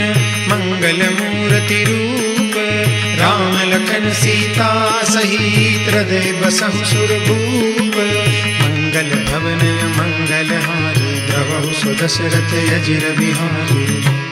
मंगल मूर्ति रूप, राम लखन सीता सहित, हृदय बसहु सुरभूप, मंगल भवन मंगल हारी, द्रवहु सुदशरथ अजिर बिहारी।